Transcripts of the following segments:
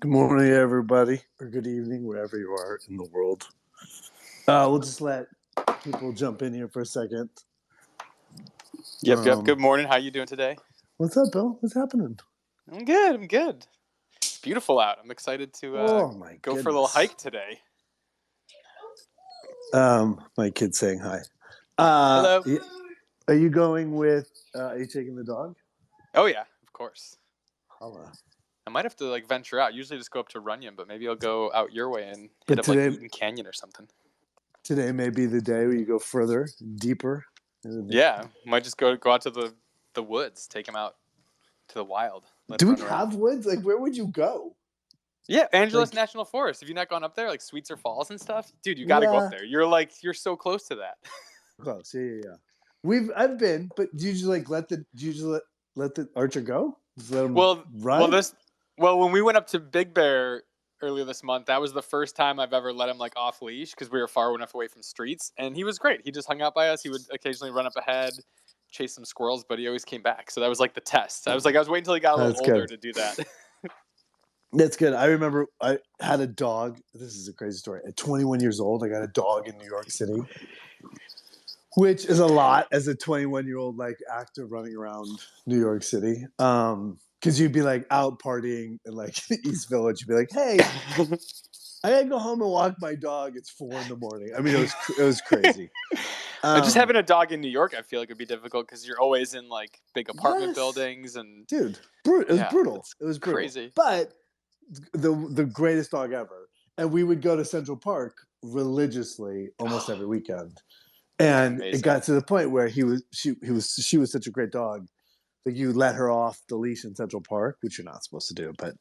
Good morning, everybody, or good evening, wherever you are in the world. We'll just let people jump in here for a second. Yep. Good morning. How you doing today? What's up, Bill? What's happening? I'm good. It's beautiful out. I'm excited to go for a little hike today. My kid's saying hi. Hello. Are you going with? Are you taking the dog? Oh yeah, of course. Holla. I might have to venture out. Usually just go up to Runyon, but maybe I'll go out your way and hit up Eden Canyon or something. Today may be the day where you go further, deeper. Yeah, might just go out to the woods, take him out to the wild. Do we have woods? Where would you go? Yeah, Angeles National Forest. Have you not gone up there, Sweetser Falls and stuff? Dude, you got to go up there. You're so close to that. Close, yeah. I've been, but do you just let the archer go? Just let him run? When we went up to Big Bear earlier this month, that was the first time I've ever let him off leash because we were far enough away from streets, and he was great. He just hung out by us. He would occasionally run up ahead, chase some squirrels, but he always came back. So that was the test. I was waiting until he got a little older to do that. That's good. I remember I had a dog. This is a crazy story. At 21 years old, I got a dog in New York City, which is a lot as a 21-year-old actor running around New York City. Because you'd be out partying in East Village. You'd be like, hey, I gotta go home and walk my dog. It's 4 a.m. I mean, it was crazy. Just having a dog in New York, I feel would be difficult because you're always in big apartment buildings and dude, it was brutal. It was brutal. Crazy, but the greatest dog ever. And we would go to Central Park religiously almost every weekend. And it got to the point where she was such a great dog. You let her off the leash in Central Park, which you're not supposed to do, but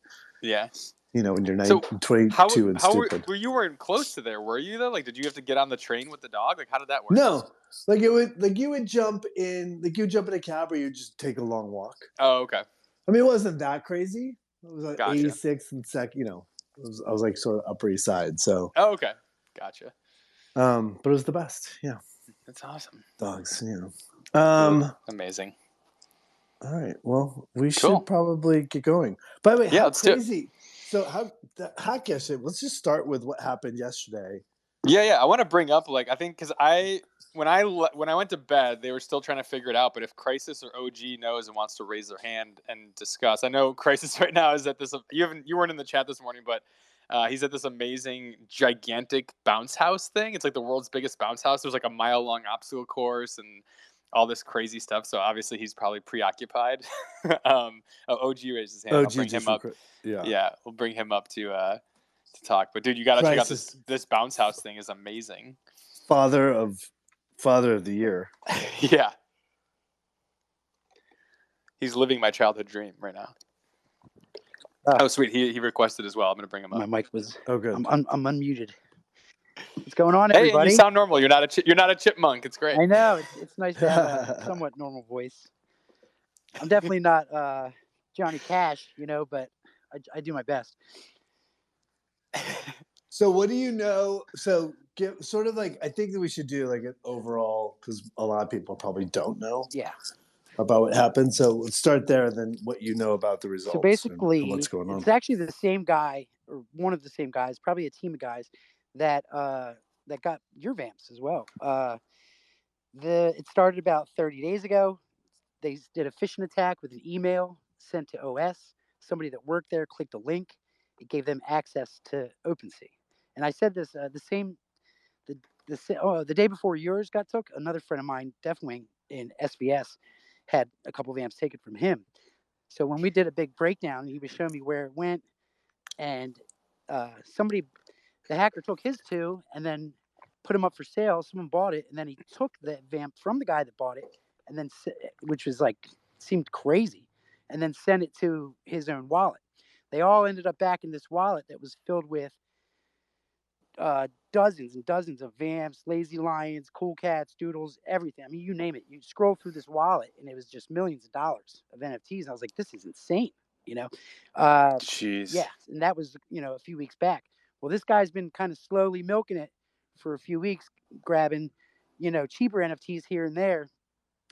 yeah. When you're 22 and stupid. You weren't close to there, were you though? Did you have to get on the train with the dog? How did that work? No. You would jump in a cab or you just take a long walk. Oh, okay. I mean, it wasn't that crazy. It was gotcha. 86 and I was sort of Upper East Side, so. Oh, okay. Gotcha. But it was the best, yeah. That's awesome. Dogs, Amazing. All right. Well, we should probably get going. By the way, how crazy. So hack yesterday. Let's just start with what happened yesterday. Yeah. I want to bring up I think because when I went to bed, they were still trying to figure it out. But if Crisis or OG knows and wants to raise their hand and discuss, I know Crisis right now is at this. You weren't in the chat this morning, but he's at this amazing, gigantic bounce house thing. It's the world's biggest bounce house. There's a mile-long obstacle course and all this crazy stuff. So obviously he's probably preoccupied. OG raised his hand. I'll bring him up. Yeah, we'll bring him up to talk. But dude, you got to check out this bounce house thing. Is amazing. Father of the year. Yeah. He's living my childhood dream right now. Oh, sweet. He requested as well. I'm going to bring him up. My mic was. Oh, good. I'm unmuted. What's going on, everybody? Hey, and you sound normal. You're not a chipmunk. It's great. I know. It's nice to have a somewhat normal voice. I'm definitely not Johnny Cash, but I do my best. So what do you know? So give sort of I think that we should do an overall, because a lot of people probably don't know. Yeah. About what happened. So let's start there, and then what you know about the results. So basically, and what's going on. It's actually the same guy, or one of the same guys, probably a team of guys that got your vamps as well. It started about 30 days ago. They did a phishing attack with an email sent to OS. Somebody that worked there clicked a link. It gave them access to OpenSea. And I said this the day before yours got took. Another friend of mine, Deathwing in SVS, had a couple of amps taken from him. So when we did a big breakdown, he was showing me where it went, and the hacker took his 2 and then put them up for sale. Someone bought it, and then he took the vamp from the guy that bought it, and then which was seemed crazy, and then sent it to his own wallet. They all ended up back in this wallet that was filled with dozens and dozens of vamps, lazy lions, cool cats, doodles, everything. I mean, you name it. You scroll through this wallet, and it was just millions of dollars of NFTs. And I was like, this is insane, Jeez. Yeah, and that was a few weeks back. Well, this guy's been kind of slowly milking it for a few weeks, grabbing cheaper NFTs here and there.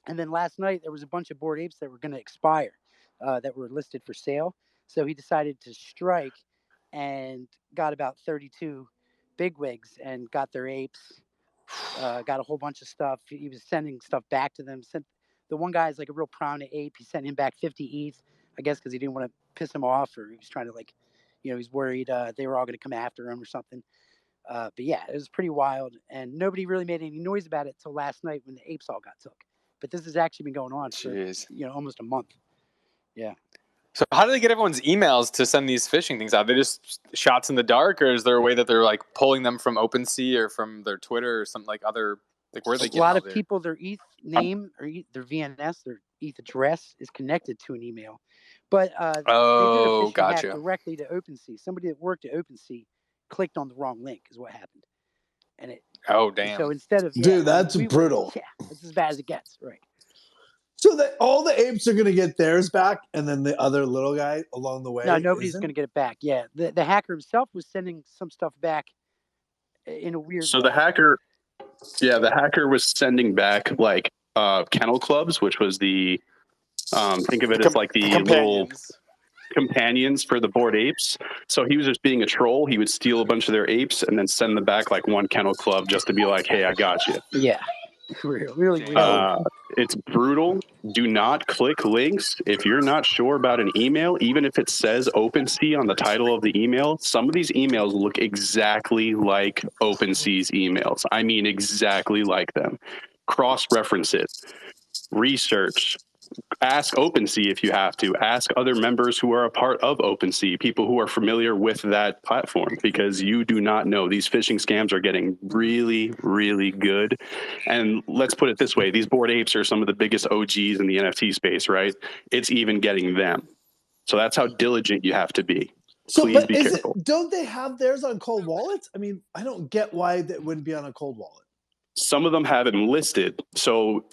And then last night there was a bunch of Bored Apes that were going to expire, that were listed for sale. So he decided to strike and got about 32 bigwigs and got their apes. Got a whole bunch of stuff. He was sending stuff back to them. Sent the one guy's like a real prominent ape. He sent him back 50 ETH, I guess, because he didn't want to piss him off, or he was trying to he's worried they were all going to come after him or something. But yeah, it was pretty wild, and nobody really made any noise about it till last night when the apes all got took. But this has actually been going on for almost a month. Yeah. So how do they get everyone's emails to send these phishing things out? They just shots in the dark, or is there a way that they're like pulling them from OpenSea or from their Twitter or something like other? Like where are they getting? A lot of people, their ETH name or their VNS, their ETH address is connected to an email, but they did a phishing hack directly to OpenSea. Somebody that worked at OpenSea clicked on the wrong link, is what happened, and it. Oh damn! So instead of dude, that's brutal. It's as bad as it gets, right? So that all the apes are going to get theirs back, and then the other little guy along the way. No, nobody's going to get it back. Yeah, the hacker himself was sending some stuff back in a weird. So the hacker was sending back like kennel clubs, which was the think of it as like the little companions for the Bored Apes. So he was just being a troll. He would steal a bunch of their apes and then send them back like one kennel club just to be like, hey, I got you. Yeah. Really weird. It's brutal. Do not click links if you're not sure about an email, even if it says OpenSea on the title of the email. Some of these emails look exactly like OpenSea's emails. I mean, exactly like them. Cross-reference it. Research. Ask OpenSea if you have to. Ask other members who are a part of OpenSea, people who are familiar with that platform, because you do not know. These phishing scams are getting really, really good. And let's put it this way. These Bored Apes are some of the biggest OGs in the NFT space, right? It's even getting them. So that's how diligent you have to be. So, please be careful. Don't they have theirs on cold wallets? I mean, I don't get why that wouldn't be on a cold wallet. Some of them have them listed. So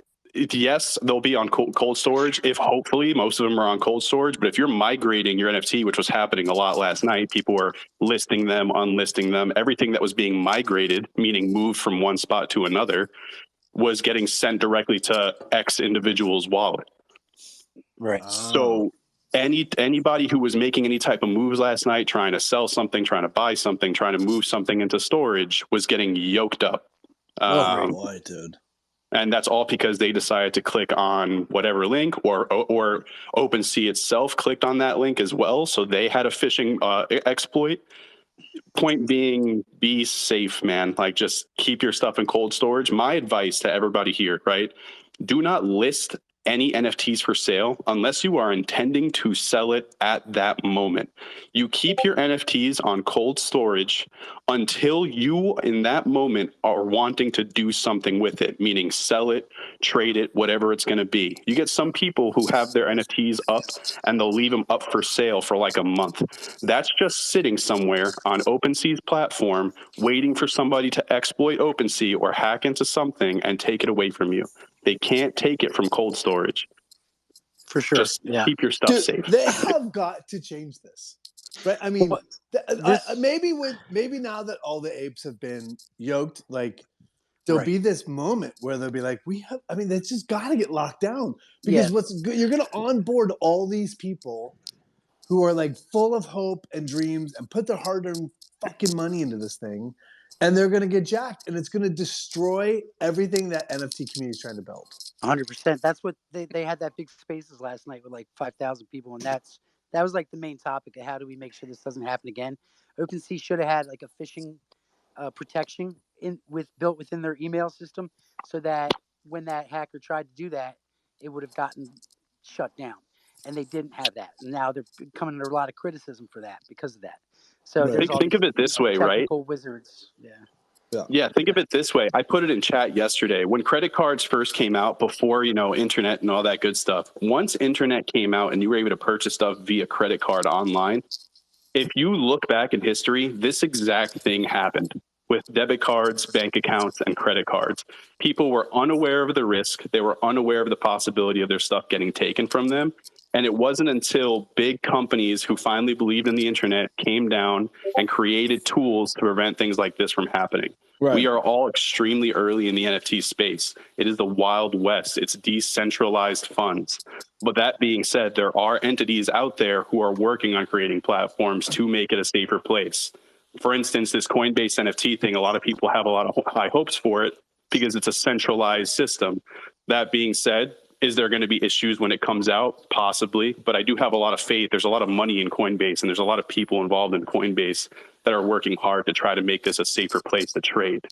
yes, they'll be on cold storage. If hopefully most of them are on cold storage, but if you're migrating your NFT, which was happening a lot last night, people were listing them, unlisting them. Everything that was being migrated, meaning moved from one spot to another, was getting sent directly to X individual's wallet. Right. So anybody who was making any type of moves last night, trying to sell something, trying to buy something, trying to move something into storage, was getting yoked up. Oh boy, dude. And that's all because they decided to click on whatever link, or OpenSea itself clicked on that link as well. So they had a phishing exploit. Point being, be safe, man. Like, just keep your stuff in cold storage. My advice to everybody here, right? Do not list any NFTs for sale unless you are intending to sell it at that moment. You keep your NFTs on cold storage until you, in that moment, are wanting to do something with it, meaning sell it, trade it, whatever it's going to be. You get some people who have their NFTs up and they'll leave them up for sale for like a month. That's just sitting somewhere on OpenSea's platform, waiting for somebody to exploit OpenSea or hack into something and take it away from you. They can't take it from cold storage. For sure. Just keep your stuff safe. They have got to change this, right? I mean, maybe now that all the apes have been yoked, like there'll be this moment where they'll be like, they just got to get locked down, because you're going to onboard all these people who are like full of hope and dreams and put their hard-earned fucking money into this thing. And they're going to get jacked, and it's going to destroy everything that NFT community is trying to build. 100%. That's what they had that big spaces last night with like 5,000 people, and that was like the main topic of how do we make sure this doesn't happen again. OpenSea should have had like a phishing protection built within their email system, so that when that hacker tried to do that, it would have gotten shut down. And they didn't have that. And now they're coming under a lot of criticism for that because of that. So think of it this way, right? Wizards. Yeah, think of it this way. I put it in chat yesterday. When credit cards first came out, before, internet and all that good stuff, once internet came out and you were able to purchase stuff via credit card online, if you look back in history, this exact thing happened with debit cards, bank accounts, and credit cards. People were unaware of the risk. They were unaware of the possibility of their stuff getting taken from them. And it wasn't until big companies who finally believed in the internet came down and created tools to prevent things like this from happening. Right. We are all extremely early in the NFT space. It is the Wild West. It's decentralized funds. But that being said, there are entities out there who are working on creating platforms to make it a safer place. For instance, this Coinbase NFT thing, a lot of people have a lot of high hopes for it because it's a centralized system. That being said, is there going to be issues when it comes out? Possibly, but I do have a lot of faith. There's a lot of money in Coinbase, and there's a lot of people involved in Coinbase that are working hard to try to make this a safer place to trade.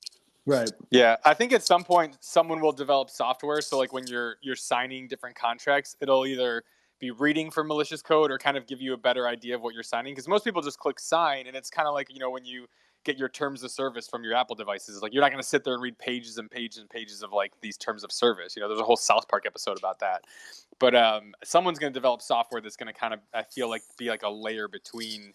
Right. Yeah, I think at some point someone will develop software. So like when you're signing different contracts, it'll either be reading for malicious code or kind of give you a better idea of what you're signing. Because most people just click sign, and it's kind of like, you know, when you get your terms of service from your Apple devices, like you're not going to sit there and read pages and pages and pages of like these terms of service. You know, there's a whole South Park episode about that. But someone's going to develop software that's going to kind of, I feel like, be like a layer between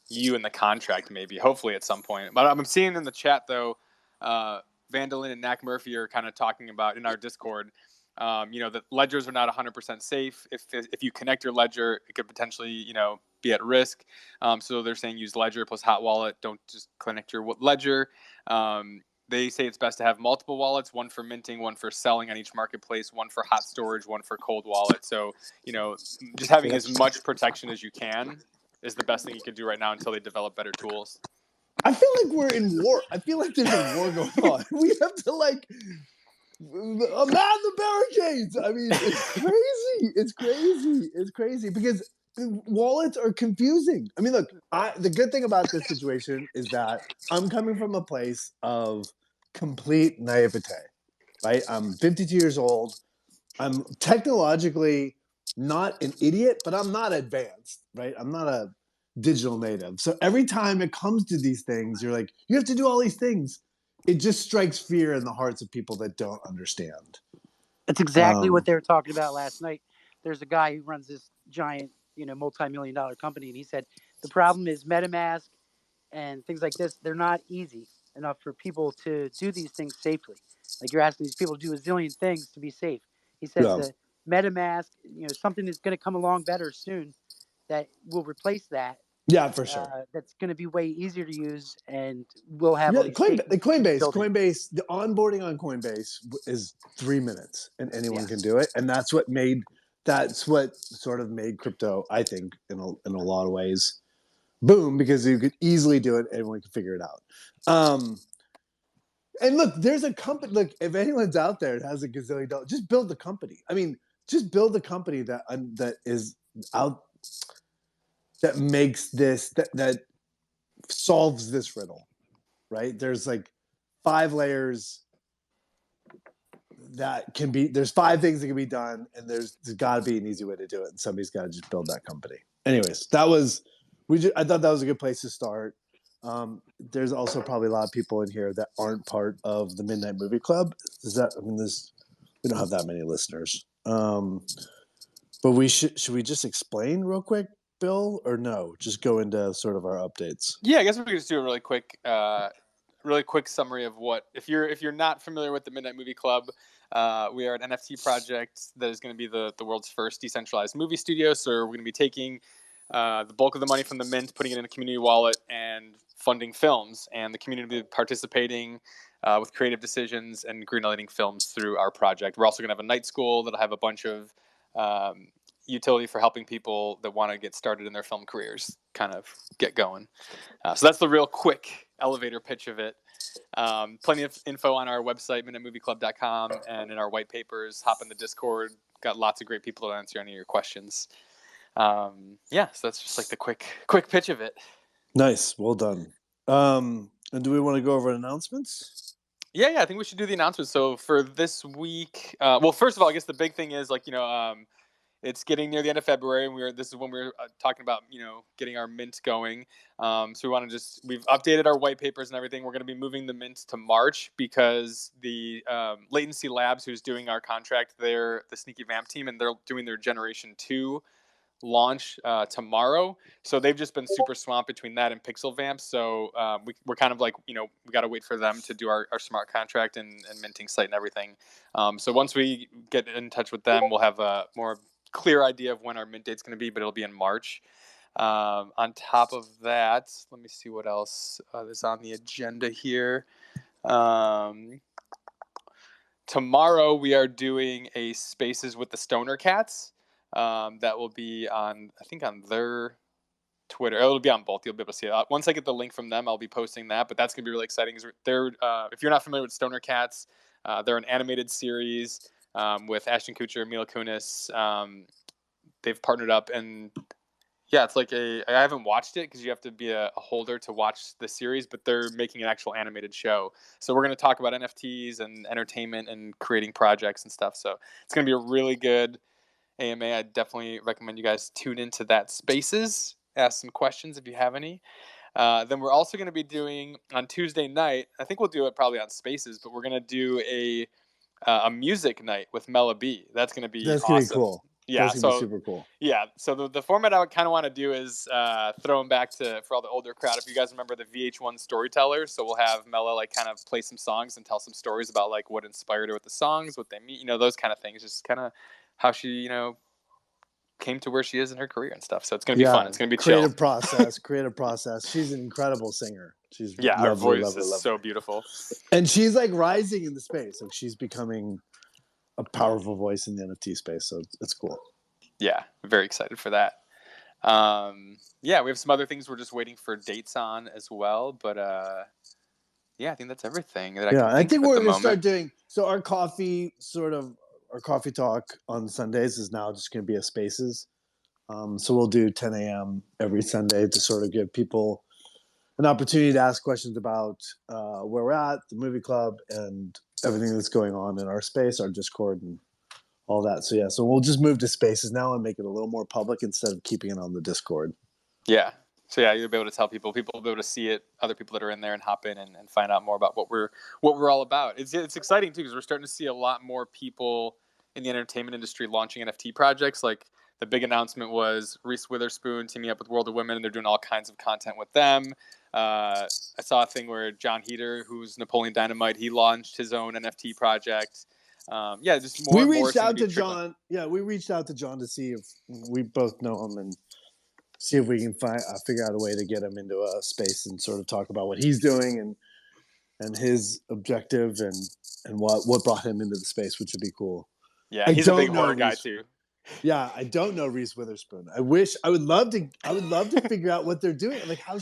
you and the contract, maybe, hopefully at some point. But I'm seeing in the chat though, Vandalin and Knack Murphy are kind of talking about in our Discord, you know, that ledgers are not 100% safe. If you connect your ledger, it could potentially, you know, be at risk. So they're saying use ledger plus hot wallet. Don't just connect your ledger. They say it's best to have multiple wallets, one for minting, one for selling on each marketplace, one for hot storage, one for cold wallet. So, you know, just having as much protection as you can is the best thing you can do right now until they develop better tools. I feel like we're in war. I feel like there's a war going on. We have to like man the barricades. I mean, it's crazy. It's crazy. It's crazy because wallets are confusing. I mean, look, the good thing about this situation is that I'm coming from a place of complete naivete, right? I'm 52 years old. I'm technologically not an idiot, but I'm not advanced, right? I'm not a digital native. So every time it comes to these things, you're like, you have to do all these things. It just strikes fear in the hearts of people that don't understand. That's exactly what they were talking about last night. There's a guy who runs this giant, you know, multi-million-dollar company, and he said the problem is MetaMask and things like this. They're not easy enough for people to do these things safely. Like you're asking these people to do a zillion things to be safe. He says the MetaMask, you know, something is going to come along better soon that will replace that. Yeah, for sure. That's going to be way easier to use, and we'll have Coinbase. The onboarding on Coinbase is 3 minutes, and anyone can do it. And that's what sort of made crypto, I think, in a lot of ways, boom, because you could easily do it. Everyone can figure it out. And look, there's a company. Look, if anyone's out there that has a gazillion dollars, just build the company. I mean, just build a company that is out. That makes this that solves this riddle, right? There's like 5 layers that can be. There's 5 things that can be done, and there's got to be an easy way to do it. And somebody's got to just build that company. Anyways, I thought that was a good place to start. There's also probably a lot of people in here that aren't part of the Midnite Movie Club. We don't have that many listeners. But should we just explain real quick, Bill, or no? Just go into sort of our updates. Yeah, I guess we could just do a really quick summary of what if you're not familiar with the Midnite Movie Club. We are an NFT project that is going to be the world's first decentralized movie studio. So we're going to be taking the bulk of the money from the mint, putting it in a community wallet, and funding films. And the community will be participating with creative decisions and greenlighting films through our project. We're also going to have a night school that'll have a bunch of utility for helping people that want to get started in their film careers kind of get going. So that's the real quick elevator pitch of it. Plenty of info on our website, MidniteMovieClub.com, and in our white papers. Hop in the Discord. Got lots of great people to answer any of your questions. So that's just like the quick pitch of it. Nice. Well done. And do we want to go over announcements? Yeah, I think we should do the announcements. So for this week, well, first of all, I guess the big thing is it's getting near the end of February, and this is when we're talking about, getting our mint going. So we've updated our white papers and everything. We're going to be moving the mint to March because the Latency Labs, who's doing our contract, they're the Sneaky Vamp team, and they're doing their Generation 2 launch tomorrow. So they've just been super swamped between that and Pixel Vamp. So we're kind of like, we got to wait for them to do our smart contract and minting site and everything. So once we get in touch with them, we'll have more clear idea of when our mint date's going to be, but it'll be in March. On top of that, let me see what else is on the agenda here. Tomorrow we are doing a Spaces with the Stoner Cats. That will be on, I think, on their Twitter. It'll be on both. You'll be able to see it. Once I get the link from them, I'll be posting that. But that's gonna be really exciting. They're if you're not familiar with Stoner Cats, they're an animated series with Ashton Kutcher and Mila Kunis. They've partnered up, and yeah, it's like I haven't watched it because you have to be a holder to watch the series, but they're making an actual animated show. So we're going to talk about NFTs and entertainment and creating projects and stuff. So it's going to be a really good AMA. I definitely recommend you guys tune into that Spaces. Ask some questions if you have any. Then we're also going to be doing on Tuesday night. I think we'll do it probably on Spaces, but we're going to do a music night with Mela B. That's going to be awesome. Gonna be cool. Yeah, that's gonna be super cool. Yeah, so the format I would kind of want to do is throw them back for all the older crowd. If you guys remember the VH1 storytellers, so we'll have Mela like kind of play some songs and tell some stories about like what inspired her with the songs, what they mean, those kind of things. Just kind of how she, came to where she is in her career and stuff. So it's gonna be fun. It's gonna be creative chill. Creative process. She's an incredible singer. She's her voice lovely. is so beautiful, and she's like rising in the space. Like she's becoming a powerful voice in the NFT space. So it's cool. Yeah, very excited for that. We have some other things we're just waiting for dates on as well. But I think that's everything that I think we're going to start doing. So our coffee talk on Sundays is now just going to be a Spaces. So we'll do 10 a.m. every Sunday to sort of give people an opportunity to ask questions about where we're at, the movie club, and everything that's going on in our space, our Discord, and all that. So we'll just move to Spaces now and make it a little more public instead of keeping it on the Discord. Yeah. So you'll be able to tell people will be able to see it, other people that are in there, and hop in and find out more about what we're all about. It's exciting too because we're starting to see a lot more people in the entertainment industry launching NFT projects. Like the big announcement was Reese Witherspoon teaming up with World of Women, and they're doing all kinds of content with them. I saw a thing where John Heater, who's Napoleon Dynamite, he launched his own NFT project. Just more. We reached out to John. Yeah, we reached out to John to see if we both know him and see if we can figure out a way to get him into a space and sort of talk about what he's doing and his objective and what brought him into the space, which would be cool. Yeah, he's a big horror guy too. Yeah, I don't know Reese Witherspoon. I would love to figure out what they're doing, like how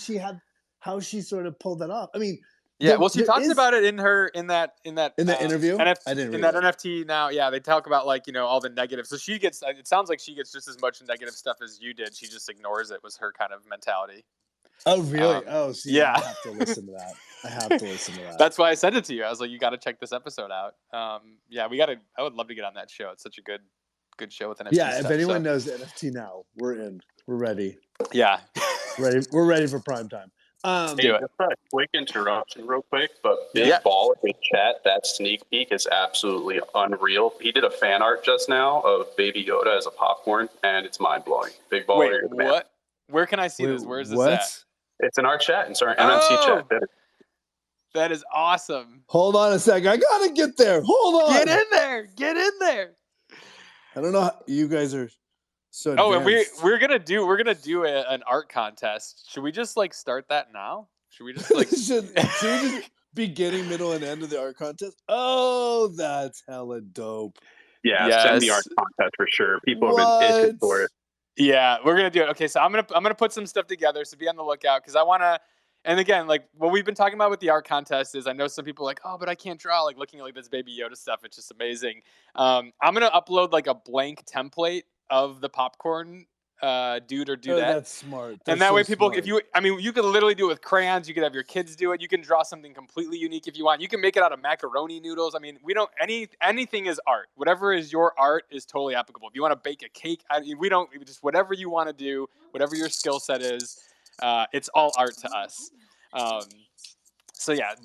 she sort of pulled that off. I mean. Yeah, she talked about it in that interview. I didn't read that NFT. Now, they talk about all the negatives. So she gets. It sounds like she gets just as much negative stuff as you did. She just ignores it. Was her kind of mentality. Oh really? Yeah. I have to listen to that. That's why I sent it to you. I was like, you got to check this episode out. We got to. I would love to get on that show. It's such a good show with NFT. Yeah, if anyone knows NFT now, we're in. We're ready. Yeah, We're ready for prime time. Just a quick interruption real quick, but Big Baller in chat, that sneak peek is absolutely unreal. He did a fan art just now of Baby Yoda as a popcorn, and it's mind-blowing. Big Baller. Wait, what? Where can I see this? Where is this at? It's in our chat. It's our MMC chat. That is awesome. Hold on a second. I got to get there. Hold on. Get in there. I don't know how you guys are... So and we're gonna do an art contest. Should we just start that now? Should we just should we just beginning, middle, and end of the art contest? Oh, that's hella dope. Yeah, send the art contest for sure. People have been itching for it. Yeah, we're gonna do it. Okay, so I'm gonna put some stuff together. So be on the lookout because I wanna. And again, what we've been talking about with the art contest is I know some people are like, oh, but I can't draw. Looking at this Baby Yoda stuff, it's just amazing. I'm gonna upload a blank template of the popcorn dude or dudette. That's smart. And that way people, you could literally do it with crayons. You could have your kids do it. You can draw something completely unique if you want. You can make it out of macaroni noodles. Anything is art. Whatever is your art is totally applicable. If you want to bake a cake, just whatever you want to do, whatever your skill set is, it's all art to us. But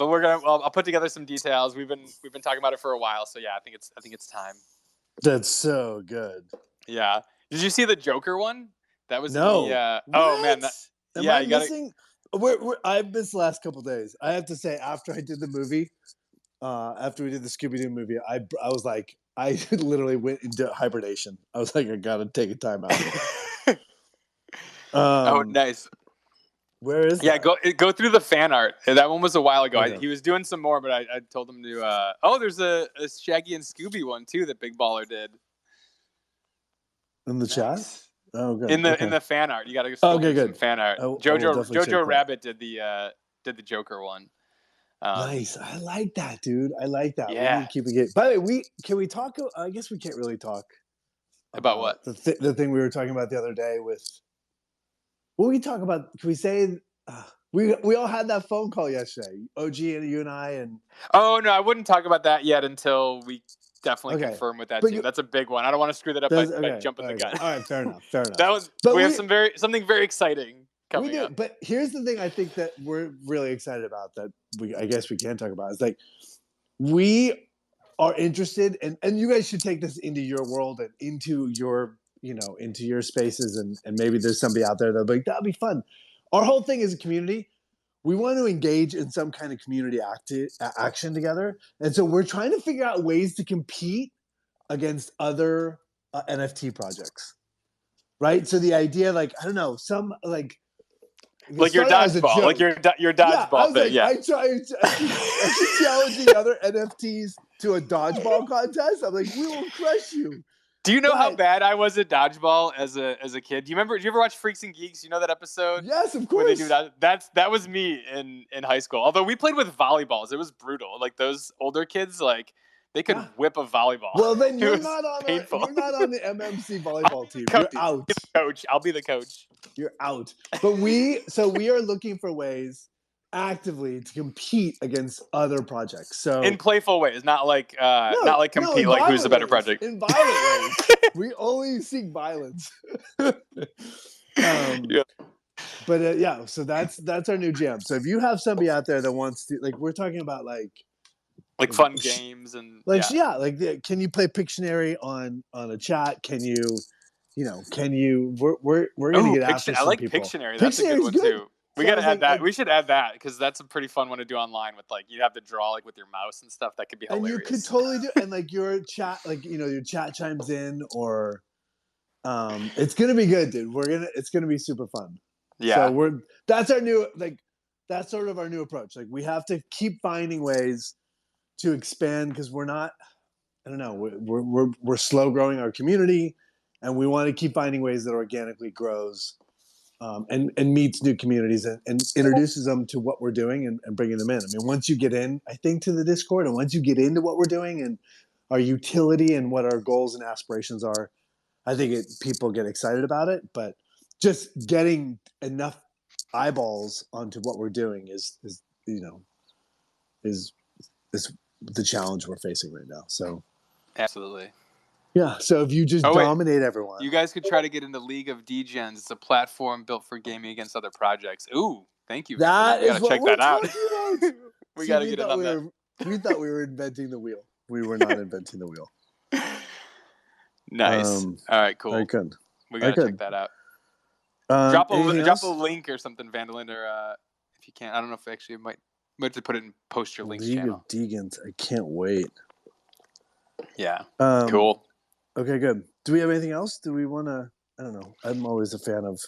I'll put together some details. We've been talking about it for a while. So yeah, I think it's time. That's so good. Yeah. Did you see the Joker one? That was no. Oh man. Am I missing? I've missed the last couple of days. I have to say, after I did the movie, after we did the Scooby-Doo movie, I was like, I literally went into hibernation. I was like, I gotta take a time out. Oh, nice. Where is Yeah, that? go through the fan art. That one was a while ago. Okay. He was doing some more, but I told him to. There's a Shaggy and Scooby one too that Big Baller did. In the chat? Oh, good. In the fan art, you got to scroll through some fan art. Jojo Rabbit did the Joker one. Nice. I like that, dude. I like that. Yeah. We need to keep it getting. By the way, can we talk? I guess we can't really talk about what the thing we were talking about the other day with. What we talk about? Can we say we all had that phone call yesterday? OG and you and I and. Oh no, I wouldn't talk about that yet until we definitely confirm with that team. That's a big one. I don't want to screw that up by jumping the gun. All right, fair enough. Fair enough. That was. We have something very exciting coming up. But here's the thing: I think that we're really excited about that. I guess we can talk about. It's like we are interested, and you guys should take this into your world and into your into your spaces, and maybe there's somebody out there that'll be like, that'd be fun. Our whole thing is a community. We want to engage in some kind of community action together. And so we're trying to figure out ways to compete against other NFT projects. Right? So the idea, I don't know, some like your dodgeball, like your dodgeball thing. I keep challenging other NFTs to a dodgeball contest. I'm like, we will crush you. Do you know how bad I was at dodgeball as a kid? Do you remember? Did you ever watch Freaks and Geeks? You know that episode? Yes, of course. Where they do that. That was me in high school. Although we played with volleyballs, it was brutal. Like those older kids, they could whip a volleyball. Well, then you're not on the MMC volleyball team. You're out. Coach, I'll be the coach. You're out. But we are looking for ways actively to compete against other projects. So in playful ways, not like compete like who's the better project. In violent ways. We only seek violence. Yeah. But so that's our new jam. So if you have somebody out there that wants to, we're talking about fun games and can you play Pictionary on a chat? Can you we're gonna get after some I like people. Pictionary. That's a good one too. We gotta add that. We should add that because that's a pretty fun one to do online with you have to draw with your mouse and stuff. That could be hilarious. And you could totally do and your chat your chat chimes in or it's gonna be good, dude. It's gonna be super fun. Yeah. So that's our new that's sort of our new approach. We have to keep finding ways to expand because we're not I don't know, we're slow growing our community and we want to keep finding ways that organically grows. And meets new communities and introduces them to what we're doing and bringing them in. I mean, once you get in, I think, to the Discord, and once you get into what we're doing and our utility and what our goals and aspirations are, I think people get excited about it. But just getting enough eyeballs onto what we're doing is the challenge we're facing right now. So, absolutely. Yeah, so if you just dominate everyone. You guys could try to get into League of Degens. It's a platform built for gaming against other projects. Ooh, thank you. We gotta check that out. We gotta get in on that. We thought we were inventing the wheel. We were not inventing the wheel. Nice. All right, cool. Very good. We gotta check that out. Drop a link or something, Vandalin, or if you can't. I don't know if actually might have to put it in post your links channel. League of Degens. I can't wait. Yeah. Cool. Okay, good. Do we have anything else? Do we want to? I don't know. I'm always a fan of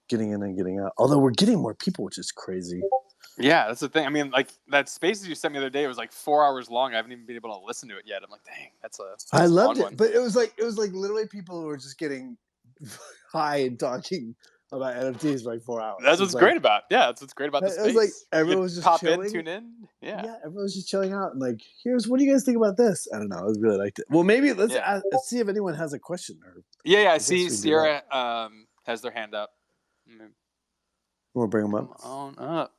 getting in and getting out. Although we're getting more people, which is crazy. Yeah, that's the thing. I mean, that Spaces you sent me the other day was 4 hours long. I haven't even been able to listen to it yet. I'm like, dang, that's I loved it, one. but it was literally people who were just getting high and talking about NFTs for 4 hours. That's what's great about. Yeah, that's what's great about the space. It was everyone was just pop chilling. in, tune in. Yeah, everyone was just chilling out and what do you guys think about this? I don't know. I really liked it. Well, maybe let's see if anyone has a question. I see Sierra has their hand up. We'll bring them up. Come on up.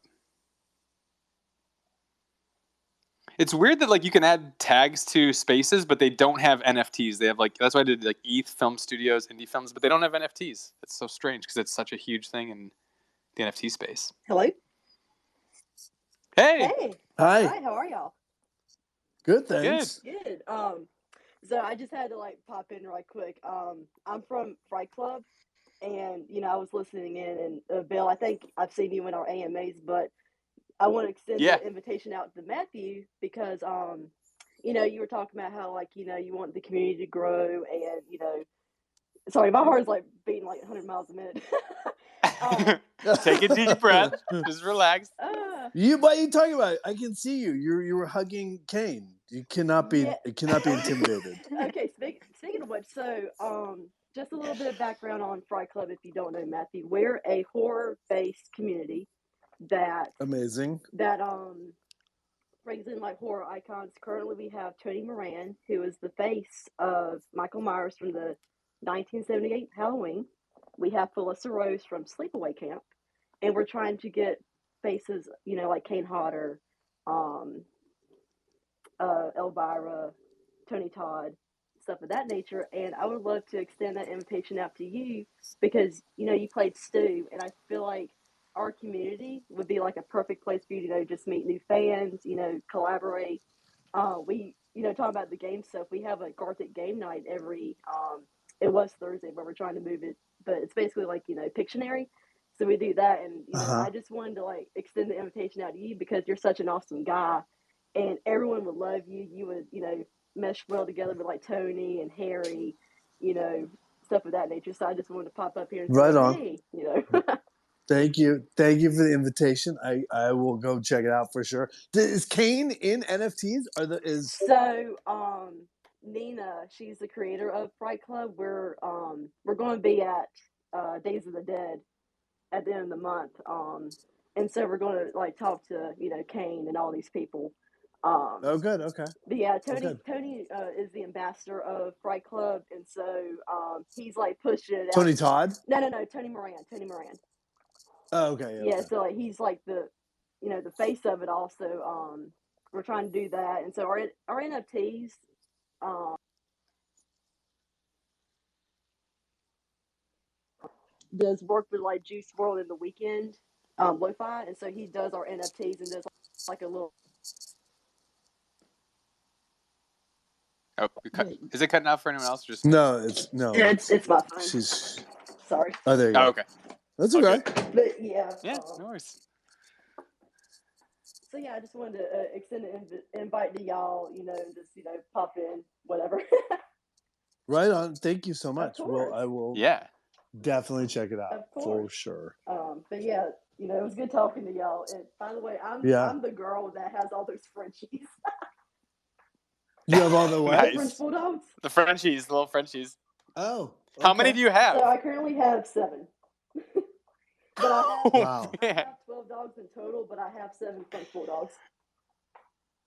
It's weird that you can add tags to spaces, but they don't have NFTs. They have that's why I did ETH Film Studios, indie films, but they don't have NFTs. It's so strange because it's such a huge thing in the NFT space. Hello. Hey. Hi. Hi. How are y'all? Good. Thanks. Good. So I just had to pop in right quick. I'm from Fright Club, and I was listening in, and Bill, I think I've seen you in our AMAs, but I want to extend the invitation out to Matthew because you were talking about how like you want the community to grow, and sorry, my heart's like beating like 100 miles a minute. Take a deep breath. Just relax. What are you talking about? I can see you. You were hugging Kane. You cannot be. Yeah. It cannot be intimidated. Okay, speaking of which, so just a little bit of background on Fright Club if you don't know, Matthew. We're a horror-based community that Amazing. brings in like horror icons. Currently, we have Tony Moran, who is the face of Michael Myers from the 1978 Halloween. We have Felissa Rose from Sleepaway Camp, and we're trying to get faces, like Kane Hodder, Elvira, Tony Todd, stuff of that nature. And I would love to extend that invitation out to you because you played Stu, and I feel like our community would be like a perfect place for you to just meet new fans, collaborate. We talking about the game stuff. We have a Garthic game night every. It was Thursday, but we're trying to move it. But it's basically like Pictionary. So we do that, and I just wanted to like extend the invitation out to you because you're such an awesome guy, and everyone would love you. You would mesh well together with like Tony and Harry, stuff of that nature. So I just wanted to pop up here and Right say, on. hey, Thank you for the invitation. I will go check it out for sure. Is Kane in NFTs? So Nina, she's the creator of Fright Club. We're going to be at Days of the Dead at the end of the month, and so we're going to like talk to Kane and all these people. Oh, good. Okay. But yeah, Okay. Tony is the ambassador of Fright Club, and so he's like pushing it out. Tony Todd? No, Tony Moran. Oh, okay. Yeah, okay. so like he's like the the face of it all. So we're trying to do that, and so our NFTs. Does work with like Juice World in the weekend, Lo-Fi, and so he does our NFTs and does like a little. Oh, is it cutting out for anyone else? Or just No, It's my phone. She's. Sorry. Oh, there you go. Oh, okay. That's okay. But yeah. Yeah, no worries. So yeah, I just wanted to extend an invite to y'all, and just pop in, whatever. Right on. Thank you so much. Of Well, course. I will definitely check it out Of course. for sure. But yeah, it was good talking to y'all. And by the way, I'm the girl that has all those Frenchies. You have all the what? Nice. The French Bulldogs. The Frenchies, the little Frenchies. Oh. Okay. How many do you have? So I currently have 7. But I have 12 dogs in total, but I have 7 French Bulldogs.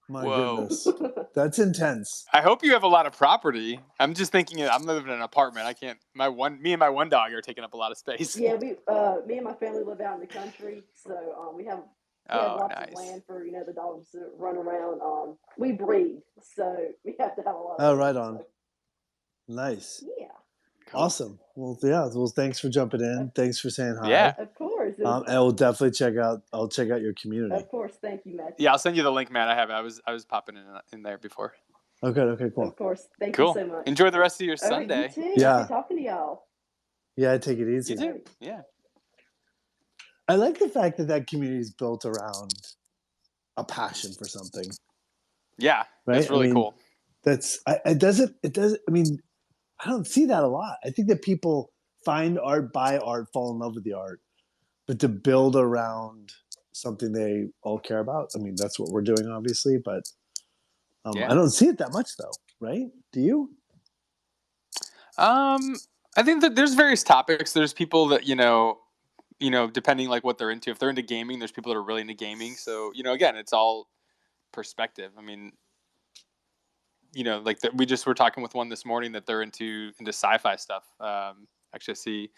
My goodness. That's intense. I hope you have a lot of property. I'm just thinking I'm living in an apartment. I can't me and my one dog are taking up a lot of space. Yeah, me and my family live out in the country, so we have lots of land for the dogs to run around. We breed, so we have to have a lot of right on. So. Nice. Yeah. Cool. Awesome. Well, yeah. Well, thanks for jumping in. Thanks for saying hi. Yeah. Of course. And I will definitely check out your community. Of course. Thank you, Matthew. Yeah, I'll send you the link, man. I have it. I was popping in there before. Okay, cool. Of course. Thank you so much. Enjoy the rest of your Sunday. You too. Yeah. Good talking to y'all. Yeah, take it easy. You too. Yeah. I like the fact that community is built around a passion for something. Yeah, right? That's really cool. It doesn't. I mean, I don't see that a lot. I think that people find art, buy art, fall in love with the art, but to build around something they all care about. I mean, that's what we're doing, obviously, but I don't see it that much, though. Right? Do you? I think that there's various topics. There's people that depending like what they're into. If they're into gaming, there's people that are really into gaming. So again, it's all perspective. I mean, like we just were talking with one this morning that they're into sci-fi stuff. Actually, I see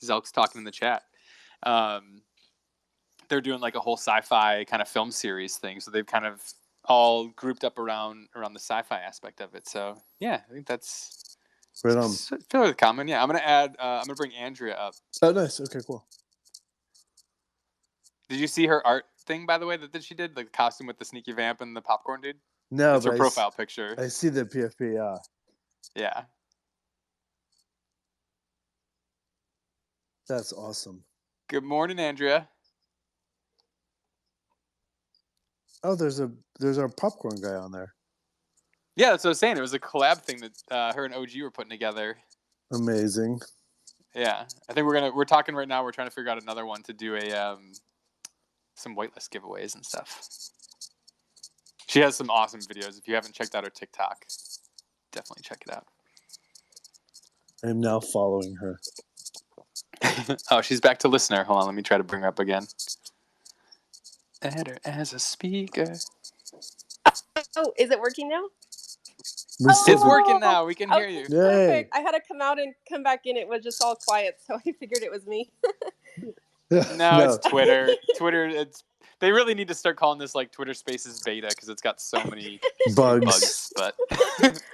Zelk's talking in the chat. They're doing like a whole sci-fi kind of film series thing. So they've kind of all grouped up around the sci-fi aspect of it. So yeah, I think that's fairly common. Yeah, I'm gonna bring Andrea up. Oh, nice. Okay, cool. Did you see her art thing, by the way, that she did, like the costume with the sneaky vamp and the popcorn dude? No, it's her profile picture. I see the PFP. Yeah. Yeah. That's awesome. Good morning, Andrea. Oh, there's our popcorn guy on there. Yeah, that's what I was saying. It was a collab thing that her and OG were putting together. Amazing. Yeah, I think we're talking right now. We're trying to figure out another one to do some whitelist giveaways and stuff. She has some awesome videos. If you haven't checked out her TikTok, definitely check it out. I am now following her. Oh, she's back to listener. Hold on, let me try to bring her up again. Add her as a speaker. Oh, is it working now? It's working now. We can hear you. Perfect. I had to come out and come back in. It was just all quiet, so I figured it was me. No, it's Twitter. Twitter. They really need to start calling this like Twitter Spaces beta because it's got so many bugs. But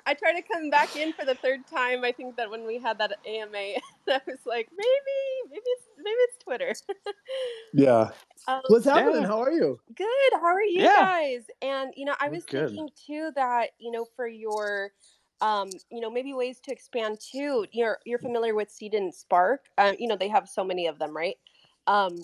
I tried to come back in for the third time. I think that when we had that AMA, I was like, maybe it's Twitter. Yeah. What's happening? How are you? Good. How are you guys? And I was thinking too that for your maybe ways to expand too. You're familiar with Seed and Spark. They have so many of them, right?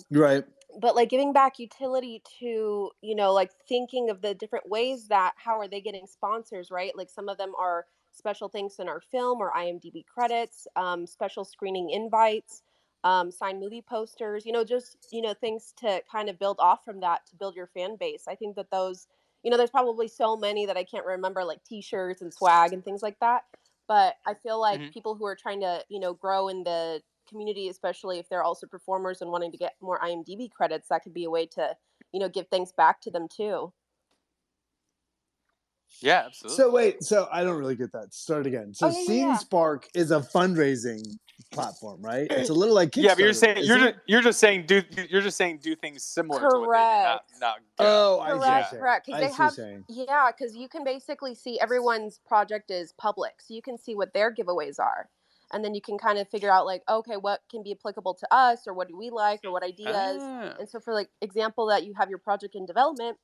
Right. But like giving back utility to, like thinking of the different ways that how are they getting sponsors, right? Like some of them are special things in our film or IMDb credits, special screening invites, signed movie posters, just, things to kind of build off from that to build your fan base. I think that those, there's probably so many that I can't remember, like t-shirts and swag and things like that. But I feel like people who are trying to, grow in the community, especially if they're also performers and wanting to get more IMDb credits, that could be a way to, give things back to them too. Yeah, absolutely. So I don't really get that. Start again. So Seed and Spark is a fundraising platform, right? It's a little like Kickstarter. Yeah, but you're just saying do things similar to what they do, not Oh, correct. Because they have, because you can basically see everyone's project is public, so you can see what their giveaways are. And then you can kind of figure out like, okay, what can be applicable to us or what do we like or what ideas. And so for like example that you have your project in development,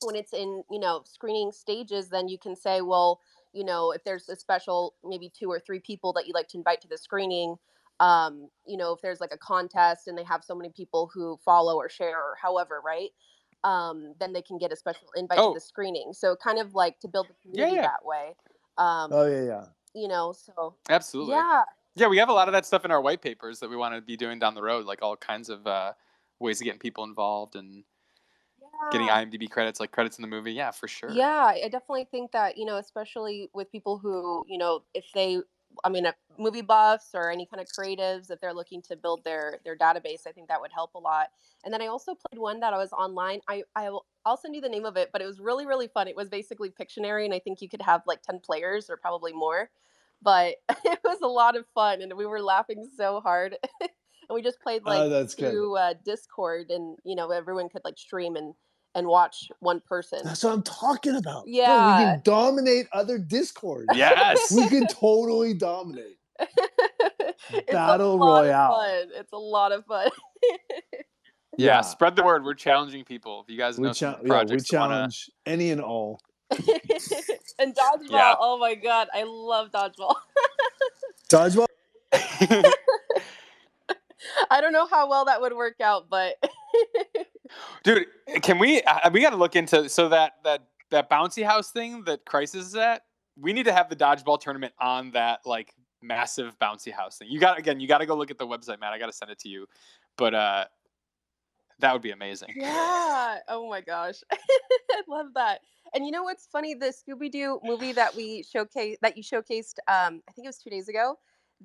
when it's in, screening stages, then you can say, well, if there's a special, maybe 2 or 3 people that you'd like to invite to the screening, if there's like a contest and they have so many people who follow or share or however, right? Then they can get a special invite to the screening. So kind of like to build the community that way. So absolutely. Yeah, we have a lot of that stuff in our white papers that we want to be doing down the road, like all kinds of ways of getting people involved and getting IMDb credits, like credits in the movie. Yeah, for sure. Yeah, I definitely think that, especially with people who, if they, movie buffs or any kind of creatives, if they're looking to build their database, I think that would help a lot. And then I also played one that I was online. I'll send you the name of it, but it was really, really fun. It was basically Pictionary, and I think you could have like 10 players or probably more. But it was a lot of fun, and we were laughing so hard. And we just played like through Discord, and everyone could like stream and watch one person. That's what I'm talking about. Yeah. Bro, we can dominate other Discords. Yes. We can totally dominate. It's Battle Royale. It's a lot of fun. Yeah, spread the word. We're challenging people. If you guys know some projects, we challenge any and all. And dodgeball. Yeah. Oh my god, I love dodgeball. Dodgeball? I don't know how well that would work out, but dude, can we got to look into that bouncy house thing that Crisis is at? We need to have the dodgeball tournament on that like massive bouncy house thing. You got to go look at the website, Matt. I got to send it to you. But that would be amazing. Yeah. Oh my gosh. I love that. And you know what's funny? The Scooby-Doo movie that you showcased, I think it was 2 days ago.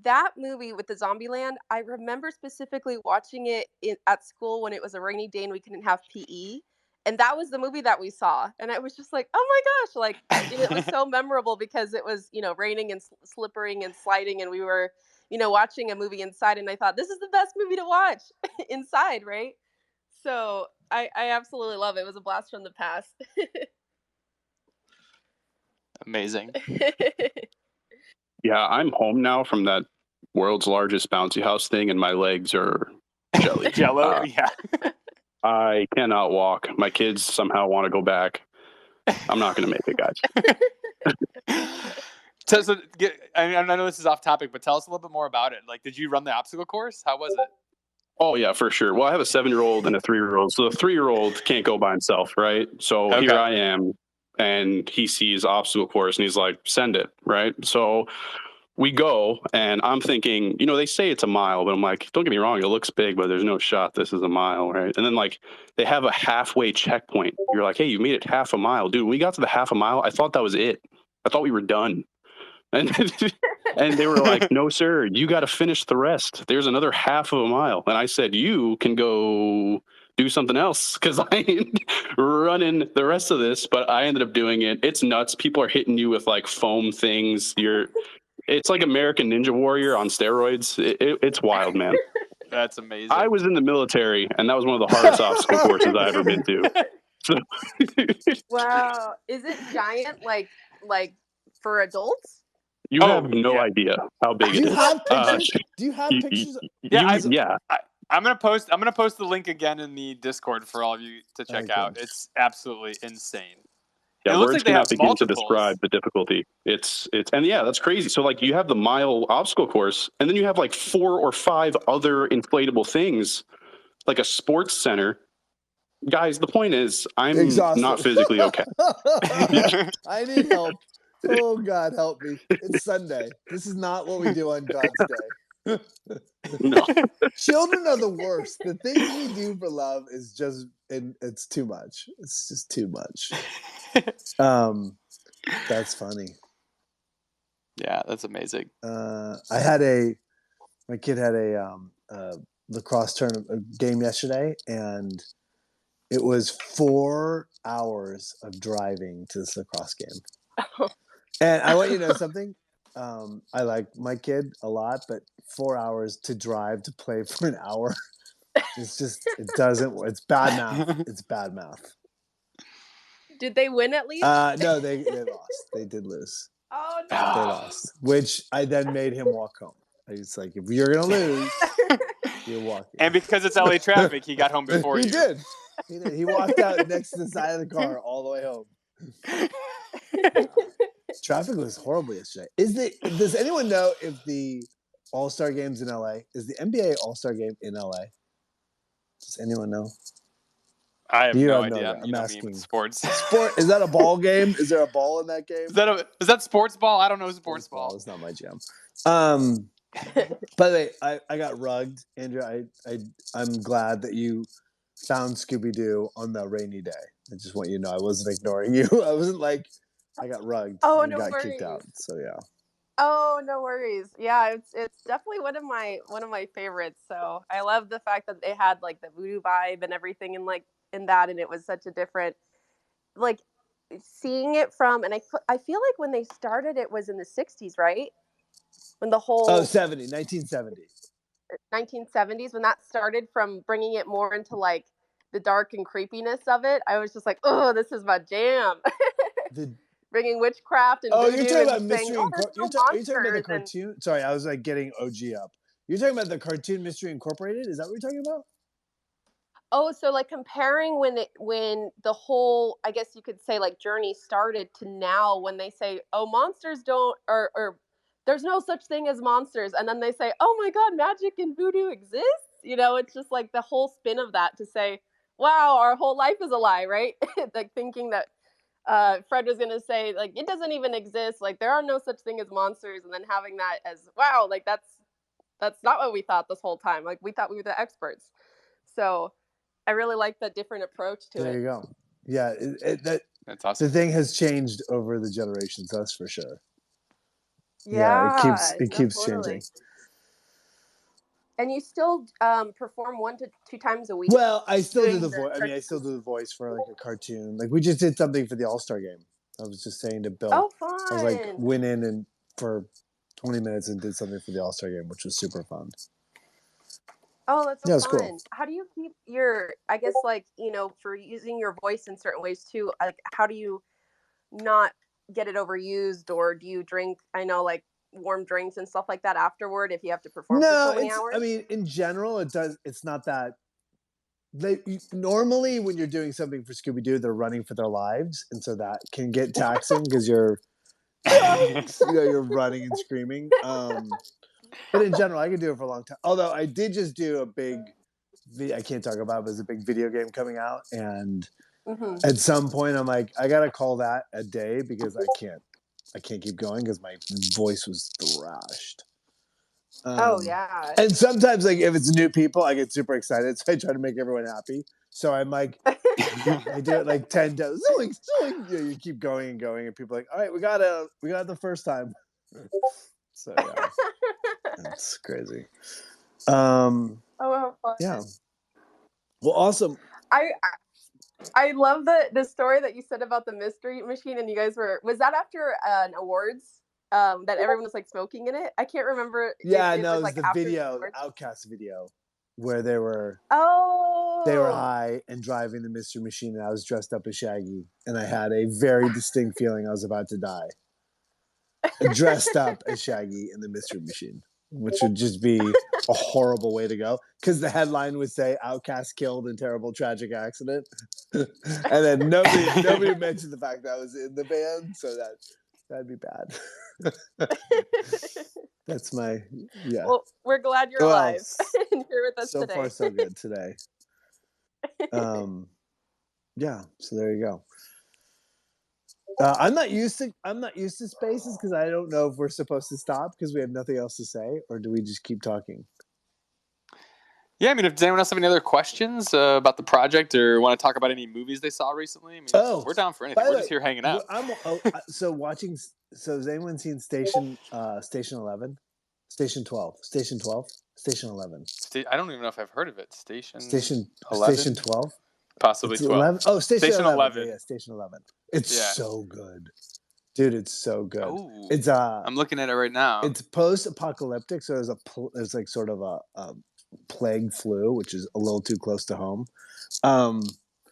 That movie with the Zombieland, I remember specifically watching it at school when it was a rainy day and we couldn't have PE. And that was the movie that we saw. And I was just like, oh my gosh, like, it was so memorable because it was, raining and slippering and sliding. And we were, watching a movie inside. And I thought, this is the best movie to watch inside, right? So I absolutely love it. It was a blast from the past. Amazing. Yeah, I'm home now from that world's largest bouncy house thing, and my legs are jelly. Jello, yeah. I cannot walk. My kids somehow want to go back. I'm not going to make it, guys. I know this is off topic, but tell us a little bit more about it. Like, did you run the obstacle course? How was it? Oh, yeah, for sure. Well, I have a 7-year-old and a 3-year-old. So the 3-year-old can't go by himself, right? So here I am and he sees obstacle course and he's like, send it, right? So we go, and I'm thinking, they say it's a mile, but I'm like, don't get me wrong, it looks big, but there's no shot this is a mile, right? And then like they have a halfway checkpoint. You're like, hey, you made it half a mile. Dude, when we got to the half a mile, I thought that was it. I thought we were done. And and they were like, no, sir, you got to finish the rest. There's another half of a mile. And I said, you can go do something else because I ain't running the rest of this. But I ended up doing it. It's nuts. People are hitting you with like foam things. It's like American Ninja Warrior on steroids. It's wild, man. That's amazing. I was in the military, and that was one of the hardest obstacle courses I've ever been to. So. Wow. Is it giant like for adults? You have no idea how big it is. Do you have pictures? Yeah. I'm gonna post the link again in the Discord for all of you to check out. It's absolutely insane. Yeah, it looks words like they have cannot begin to multiples. describe the difficulty. And yeah, that's crazy. So like you have the mile obstacle course, and then you have like 4 or 5 other inflatable things, like a sports center. Guys, the point is, I'm not physically okay. I need help. Oh God, help me! It's Sunday. This is not what we do on God's day. No. Children are the worst. The things we do for love is just, it's too much. It's just too much. That's funny. Yeah, that's amazing. My kid had a lacrosse tournament game yesterday, and it was 4 hours of driving to this lacrosse game. And I want you to know something. I like my kid a lot, but 4 hours to drive to play for an hour, it's bad math. It's bad math. Did they win at least? No, they lost. They did lose. Oh no. They lost, which I then made him walk home. It's like, if you're gonna lose, you're walking. And because it's LA traffic, he got home before you. He did. He walked out next to the side of the car all the way home. Traffic was horrible yesterday. Does anyone know if the All-Star game's in LA? Is the NBA All-Star game in LA? Does anyone know? I have no idea. I'm asking. Sports. Is that a ball game? Is there a ball in that game? Is that sports ball? I don't know sports ball. It's not my jam. By the way, I got rugged, Andrew. I'm glad that you found Scooby-Doo on the rainy day. I just want you to know I wasn't ignoring you. I wasn't like, I got rugged. Oh, and no got worries. kicked out. So yeah. Oh, no worries. Yeah, it's definitely one of my favorites. So I love the fact that they had like the voodoo vibe and everything in that, and it was such a different, like, seeing it from, and I feel like when they started it was in the 60s, right? When the whole 1970s when that started, from bringing it more into like the dark and creepiness of it. I was just like, oh, this is my jam. Bringing witchcraft and voodoo. You're talking about Mystery saying, Incorporated. You're talking about the cartoon. Sorry, I was like getting OG up. You're talking about the cartoon Mystery Incorporated. Is that what you're talking about? Oh, so like comparing when the whole, I guess you could say, like, journey started to now, when they say, oh, monsters don't, or there's no such thing as monsters, and then they say, oh my God, magic and voodoo exists. It's just like the whole spin of that to say, wow, our whole life is a lie, right? Like thinking that Fred was gonna say, like, it doesn't even exist, like there are no such thing as monsters, and then having that as, wow, like that's not what we thought this whole time. Like, we thought we were the experts. So I really like that different approach to it. There you go. Yeah, that's awesome. The thing has changed over the generations, that's for sure. Yeah, it keeps changing. And you still perform 1 to 2 times a week? Well, I still do the voice. I mean, I still do the voice for like a cartoon. Like, we just did something for the All-Star game. I was just saying to Bill. Oh, fun! I was like, went in and for 20 minutes and did something for the All-Star game, which was super fun. Oh, that's so fun. Cool. How do you keep your, I guess, like, for using your voice in certain ways too, like, how do you not get it overused, or do you drink, I know, like, warm drinks and stuff like that afterward if you have to perform for so many hours? I mean, in general, it's not that. Normally when you're doing something for Scooby-Doo, they're running for their lives, and so that can get taxing because you're running and screaming. But in general, I could do it for a long time. Although I did just do a big, I can't talk about it, but there's a big video game coming out, and At some point, I'm like, I gotta call that a day because I can't keep going because my voice was thrashed. Yeah. And sometimes, like, if it's new people, I get super excited, so I try to make everyone happy. So I'm like, I do it like 10 times. You keep going and going, and people are like, all right, we got it the first time. So yeah, that's crazy. Oh, how fun. Yeah. Well, awesome. I love the story that you said about the mystery machine, and you guys was that after an awards that everyone was like smoking in it? I can't remember. Yeah, if no, was, it was like, the after video, the the Outcast video, where they were Oh. high and driving the mystery machine, and I was dressed up as Shaggy, and I had a very distinct feeling I was about to die. Dressed up as Shaggy in the mystery machine, which would just be a horrible way to go, because the headline would say "Outcast killed in terrible tragic accident," and then nobody mentioned the fact that I was in the band, so that'd be bad. That's my Well, we're glad you're alive and here with us so today. far, so good today. Yeah, so there you go. I'm not used to spaces because I don't know if we're supposed to stop because we have nothing else to say, or do we just keep talking? Yeah, I mean, does anyone else have any other questions about the project or want to talk about any movies they saw recently? I mean, we're down for anything. We're just here hanging out. So has anyone seen Station 11? Station 12? Station 12? Station 11? I don't even know if I've heard of it. Station 11? Station 12? Possibly 12. 11? Oh, Station 11. Yeah, Station 11. It's so good. Dude, it's so good. Ooh, it's I'm looking at it right now. It's post-apocalyptic, so there's like sort of a plague flu, which is a little too close to home. But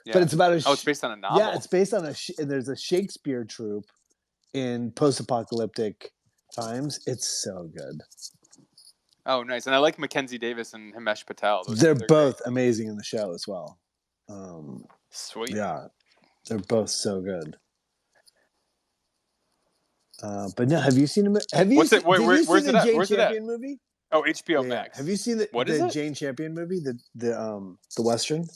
it's about it's based on a novel. Yeah, it's based on there's a Shakespeare troupe in post-apocalyptic times. It's so good. Oh, nice. And I like Mackenzie Davis and Himesh Patel. They're both great. Amazing in the show as well. Sweet. Yeah, they're both so good. But no, have you seen him? Have you? What's it? Wait, where's it at? Jane Where's Champion it at? movie? Oh, HBO Max. Have you seen the Jane Champion movie? The Western?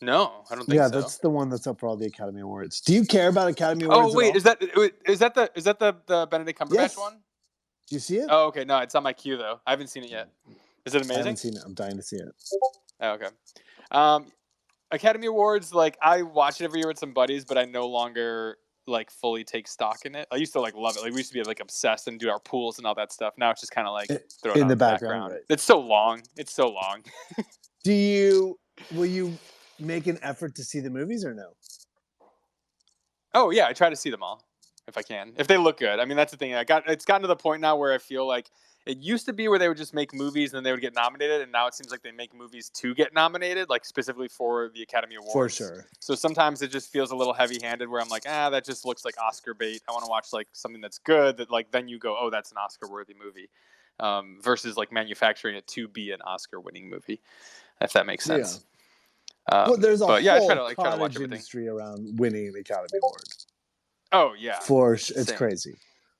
No, I don't think so. Yeah, that's the one that's up for all the Academy Awards. Do you care about Academy Awards? Oh wait, is that the Benedict Cumberbatch one? Do you see it? Oh, okay. No, it's on my queue though. I haven't seen it yet. Is it amazing? I haven't seen it. I'm dying to see it. Oh, okay. Academy Awards, like I watch it every year with some buddies, but I no longer like fully take stock in it. I used to like love it. Like we used to be like obsessed and do our pools and all that stuff. Now it's just kind of like thrown in the background. Right. It's so long. Will you make an effort to see the movies or no? Oh yeah, I try to see them all if I can. If they look good. I mean, that's the thing. It's gotten to the point now where I feel like it used to be where they would just make movies and then they would get nominated, and now it seems like they make movies to get nominated, like specifically for the Academy Awards. For sure. So sometimes it just feels a little heavy-handed where I'm like, that just looks like Oscar bait. I want to watch like something that's good that like then you go, oh, that's an Oscar-worthy movie, versus like manufacturing it to be an Oscar-winning movie, if that makes sense. Yeah. Well, there's a whole cottage industry around winning the Academy Award. Oh yeah, it's crazy.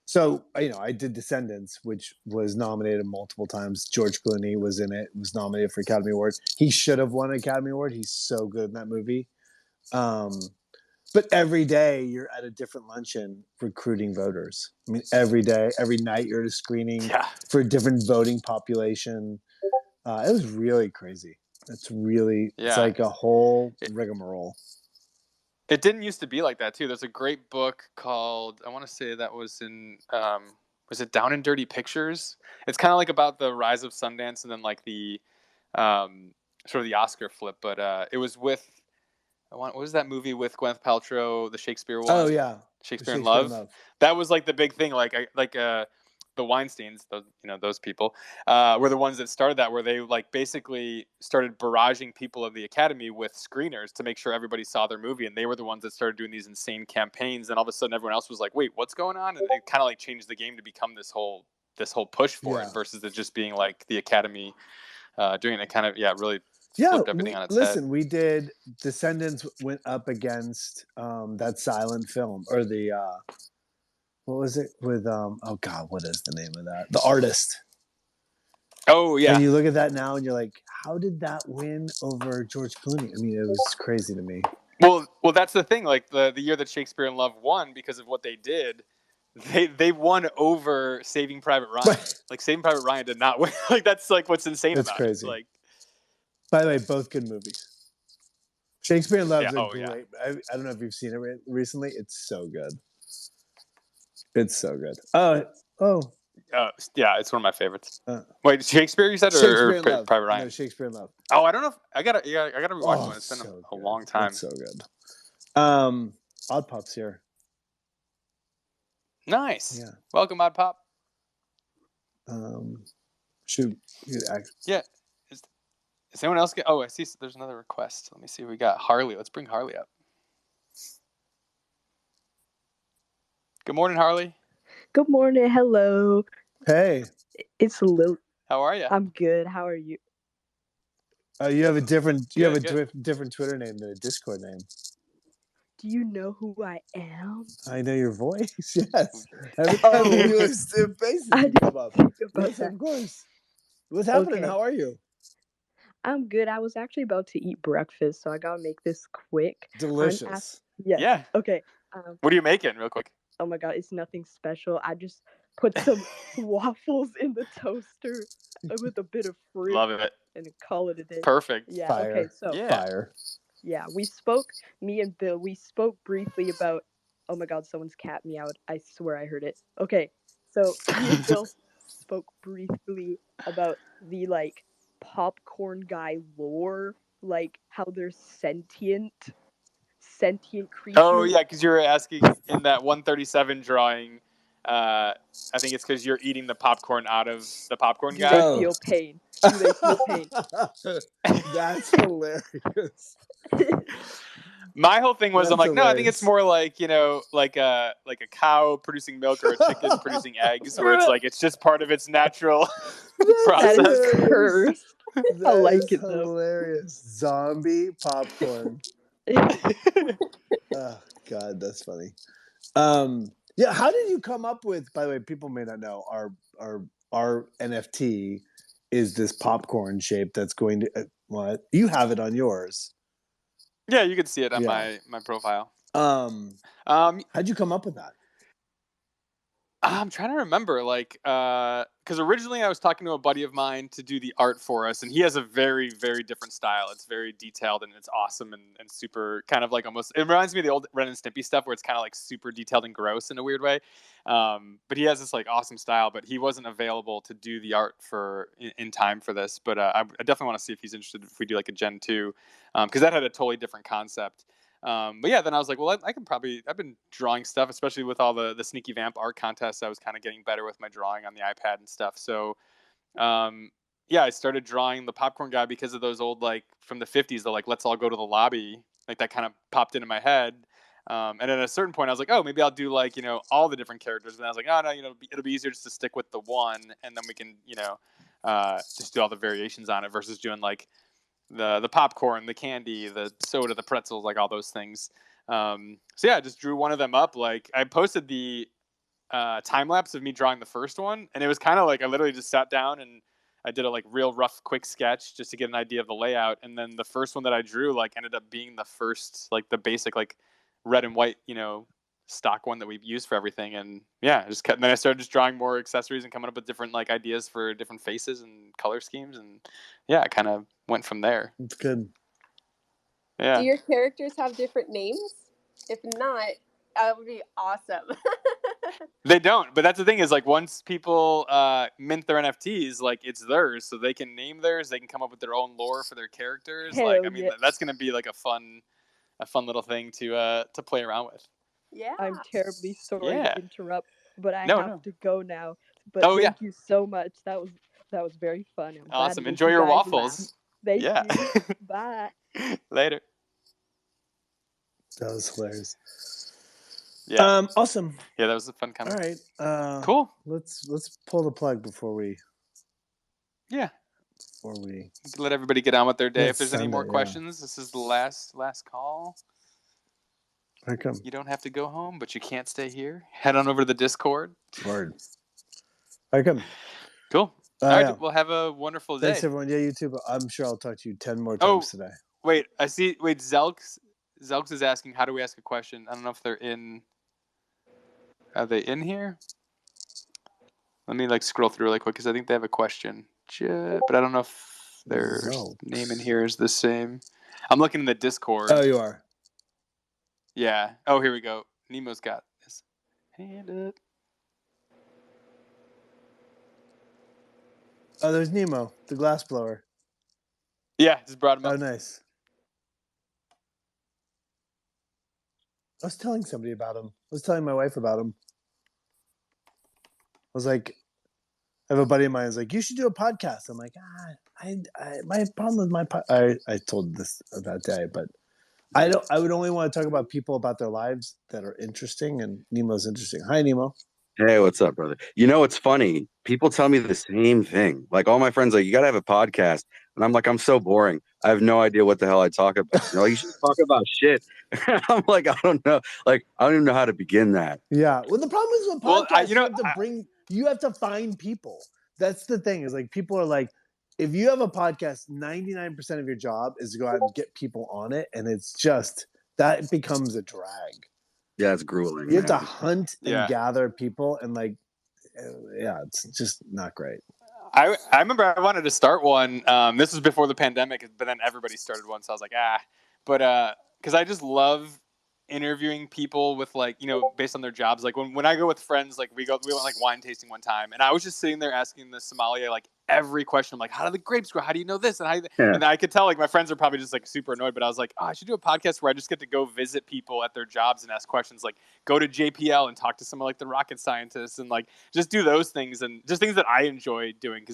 So I did Descendants, which was nominated multiple times. George Clooney was in it; was nominated for Academy Awards. He should have won an Academy Award. He's so good in that movie. But every day you're at a different luncheon recruiting voters. I mean, every day, every night you're at a screening for a different voting population. It was really crazy. It's like a whole rigmarole. It didn't used to be like that too. There's a great book called, I want to say that was in, was it Down and Dirty Pictures? It's kind of like about the rise of Sundance and then like the sort of the Oscar flip. But it was with, what was that movie with Gwyneth Paltrow, the Shakespeare one? Oh yeah, Shakespeare in Love. That was like the big thing. Like the Weinsteins, those people, were the ones that started that, where they like basically started barraging people of the Academy with screeners to make sure everybody saw their movie, and they were the ones that started doing these insane campaigns. And all of a sudden, everyone else was like, "Wait, what's going on?" And it kind of like changed the game to become this whole push for it, versus it just being like the Academy doing it. Kind of really flipped everything on its head. Listen, we did Descendants went up against that silent film, or the. What was it with? Oh God, what is the name of that? The Artist. Oh yeah. And you look at that now, and you're like, how did that win over George Clooney? I mean, it was crazy to me. Well, that's the thing. Like the year that Shakespeare in Love won because of what they did, they won over Saving Private Ryan. Like Saving Private Ryan did not win. Like that's like what's insane That's about crazy. it. Like, by the way, both good movies. Shakespeare in Love's yeah, a great. I don't know if you've seen it recently. It's so good. It's so good. Yeah, it's one of my favorites. Wait, Shakespeare you said, Shakespeare or in Love? Private Ryan? No, Shakespeare in Love. Oh, I don't know. If, I gotta rewatch one. It's been so a long time. It's so good. Odd Pop's here. Nice. Yeah. Welcome, Odd Pop. Shoot. Yeah. Is anyone else get? Oh, I see. There's another request. Let me see. We got Harley. Let's bring Harley up. Good morning, Harley. Good morning. Hello. Hey. It's Lil. How are you? I'm good. How are you? You have a different. You have a different Twitter name than a Discord name. Do you know who I am? I know your voice. Yes. Every time you face I it, come up. Yes, of course. What's happening? Okay. How are you? I'm good. I was actually about to eat breakfast, so I gotta make this quick. Delicious. Yes. Yeah. Okay. What are you making, real quick? Oh my god, it's nothing special. I just put some waffles in the toaster with a bit of fruit. Love it. And call it a day. Perfect. Yeah. Fire. Okay. So. Yeah. Fire. Yeah, me and Bill, we spoke briefly about, oh my god, someone's cat meowed. I swear I heard it. Okay, so me and Bill spoke briefly about the, like, popcorn guy lore, like, how they're sentient creatures. Oh, yeah, because you were asking in that 137 drawing, I think it's because you're eating the popcorn out of the popcorn guy. Do they feel pain? Do they feel pain? That's hilarious. My whole thing was, That's I'm like, hilarious. no, I think it's more like, like a cow producing milk or a chicken producing eggs, where it's like it's just part of its natural process. That is cursed. I like it though. Hilarious. Zombie popcorn. Oh God, that's funny. Yeah, how did you come up with? By the way, people may not know our NFT is this popcorn shape that's going to what you have it on yours. Yeah, you can see it on my profile. How'd you come up with that? I'm trying to remember, because originally I was talking to a buddy of mine to do the art for us, and he has a very, very different style. It's very detailed, and it's awesome and super kind of like almost, it reminds me of the old Ren and Stimpy stuff where it's kind of like super detailed and gross in a weird way. But he has this like awesome style, but he wasn't available to do the art in time for this. But I definitely want to see if he's interested if we do like a Gen 2, because that had a totally different concept. But yeah, then I was like, well, I've been drawing stuff, especially with all the Sneaky Vamp art contests. I was kind of getting better with my drawing on the iPad and stuff. So, yeah, I started drawing the popcorn guy because of those old, like from the 50s, the like, let's all go to the lobby. Like that kind of popped into my head. And at a certain point I was like, oh, maybe I'll do like, all the different characters. And I was like, oh no, it'll be easier just to stick with the one. And then we can, just do all the variations on it versus doing like, the popcorn, the candy, the soda, the pretzels, like all those things. So yeah, I just drew one of them up. Like I posted the time lapse of me drawing the first one, and it was kind of like I literally just sat down and I did a like real rough, quick sketch just to get an idea of the layout. And then the first one that I drew like ended up being the first, like the basic like red and white, stock one that we've used for everything. And yeah, and then I started just drawing more accessories and coming up with different like ideas for different faces and color schemes. And yeah, I kind of went from there. It's good. Yeah. Do your characters have different names? If not, that would be awesome. They don't, but that's the thing is like once people mint their NFTs, like it's theirs, so they can name theirs. They can come up with their own lore for their characters. Hell like I mean, yeah. that's gonna be like a fun little thing to play around with. Yeah. I'm terribly sorry to interrupt, but I have to go now. But thank you so much. That was very fun. I'm awesome. glad Enjoy your waffles. Laugh. Thank you. Bye. Later. That was hilarious. Yeah. Awesome. Yeah, that was a fun comment. All right. Cool. Let's pull the plug before we. Yeah. Before we let everybody get on with their day. If there's Sunday, any more questions, this is the last call. Here I come. You don't have to go home, but you can't stay here. Head on over to the Discord. Word. Here I come. Cool. All right, we'll have a wonderful day. Thanks, everyone. Yeah, you too. But I'm sure I'll talk to you 10 more times today. Wait, I see. Wait, Zelks is asking, how do we ask a question? I don't know if they're in. Are they in here? Let me scroll through really quick because I think they have a question. But I don't know if their name in here is the same. I'm looking in the Discord. Oh, you are? Yeah. Oh, here we go. Nemo's got his hand up. Oh, there's Nemo, the glass blower. Yeah, just brought him up. Oh, nice. I was telling somebody about him. I was telling my wife about him. I was like, I have a buddy of mine who's like, you should do a podcast. I'm like, my problem with my I told this that day, but I would only want to talk about people about their lives that are interesting, and Nemo's interesting. Hi, Nemo. Hey, what's up, brother? You know, it's funny. People tell me the same thing. Like all my friends, like, you gotta have a podcast. And I'm like, I'm so boring. I have no idea what the hell I talk about. They're like, you should talk about shit. I'm like, I don't know. Like, I don't even know how to begin that. Yeah. Well, the problem is with podcasts, you have to find people. That's the thing, is like, people are like, if you have a podcast, 99% of your job is to go out and get people on it. And it's just, that becomes a drag. Yeah, it's grueling. You have to hunt and gather people, and it's just not great. I remember I wanted to start one. This was before the pandemic, but then everybody started one, so I was like, But because I just love interviewing people with based on their jobs. Like when I go with friends, we went wine tasting one time, and I was just sitting there asking the sommelier every question. I'm like, how do the grapes grow? How do you know this? And and I could tell my friends are probably just super annoyed, but I was like, I should do a podcast where I just get to go visit people at their jobs and ask questions, go to JPL and talk to someone like the rocket scientists, and just do those things, and just things that I enjoy doing.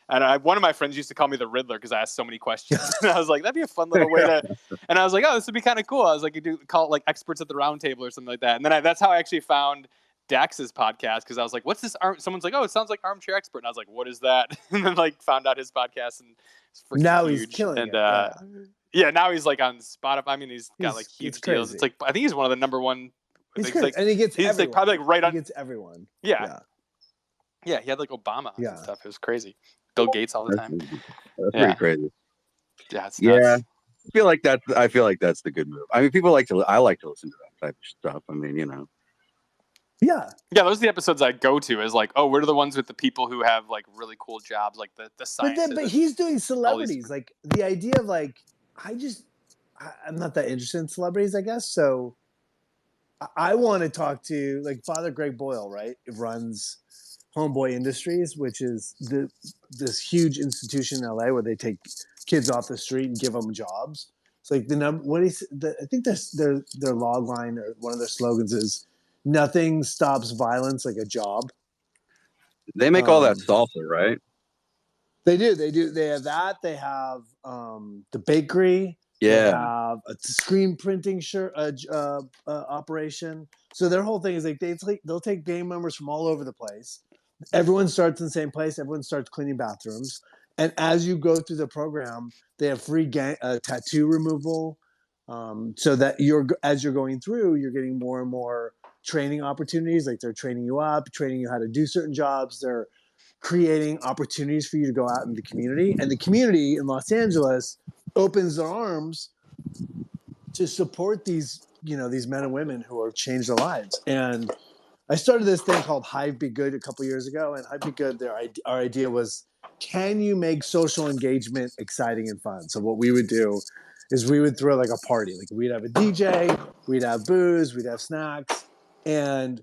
One of my friends used to call me the Riddler because I asked so many questions. And I was like, that'd be a fun little way to. And I was like, oh, this would be kind of cool. I was like, you do call it experts at the round table or something like that. And then that's how I actually found Dax's podcast, because I was like, what's this? Someone's like, oh, it sounds like Armchair Expert. And I was like, what is that? And then found out his podcast, and it's freaking now huge. He's killing it. Now he's on Spotify. I mean, he's got huge deals. It's I think he's one of the number one. He's and he gets everyone. Probably right on. He gets everyone. Yeah. Yeah, he had Obama and stuff. It was crazy. Bill Gates all the time. That's pretty crazy. Yeah, it's nuts. I feel like that's the good move. I mean, I like to listen to that type of stuff. I mean, Yeah, those are the episodes I go to. Is what are the ones with the people who have really cool jobs, the science. But he's doing celebrities. The idea of I'm not that interested in celebrities, I guess. So I want to talk to Father Greg Boyle, right? It runs Homeboy Industries, which is this huge institution in LA where they take kids off the street and give them jobs. It's I think their log line, or one of their slogans, is nothing stops violence like a job. They make all that salsa, right? They do. They have that. They have the bakery. Yeah. They have a screen printing operation. So their whole thing is they'll take gang members from all over the place. Everyone starts in the same place. Everyone starts cleaning bathrooms. And as you go through the program, they have free tattoo removal. So that as you're going through, you're getting more and more training opportunities. They're training you up, training you how to do certain jobs. They're creating opportunities for you to go out in the community. And the community in Los Angeles opens their arms to support these men and women who have changed their lives. And I started this thing called Hive Be Good a couple years ago, and Hive Be Good, our idea was, can you make social engagement exciting and fun? So what we would do is we would throw a party. We'd have a DJ, we'd have booze, we'd have snacks, and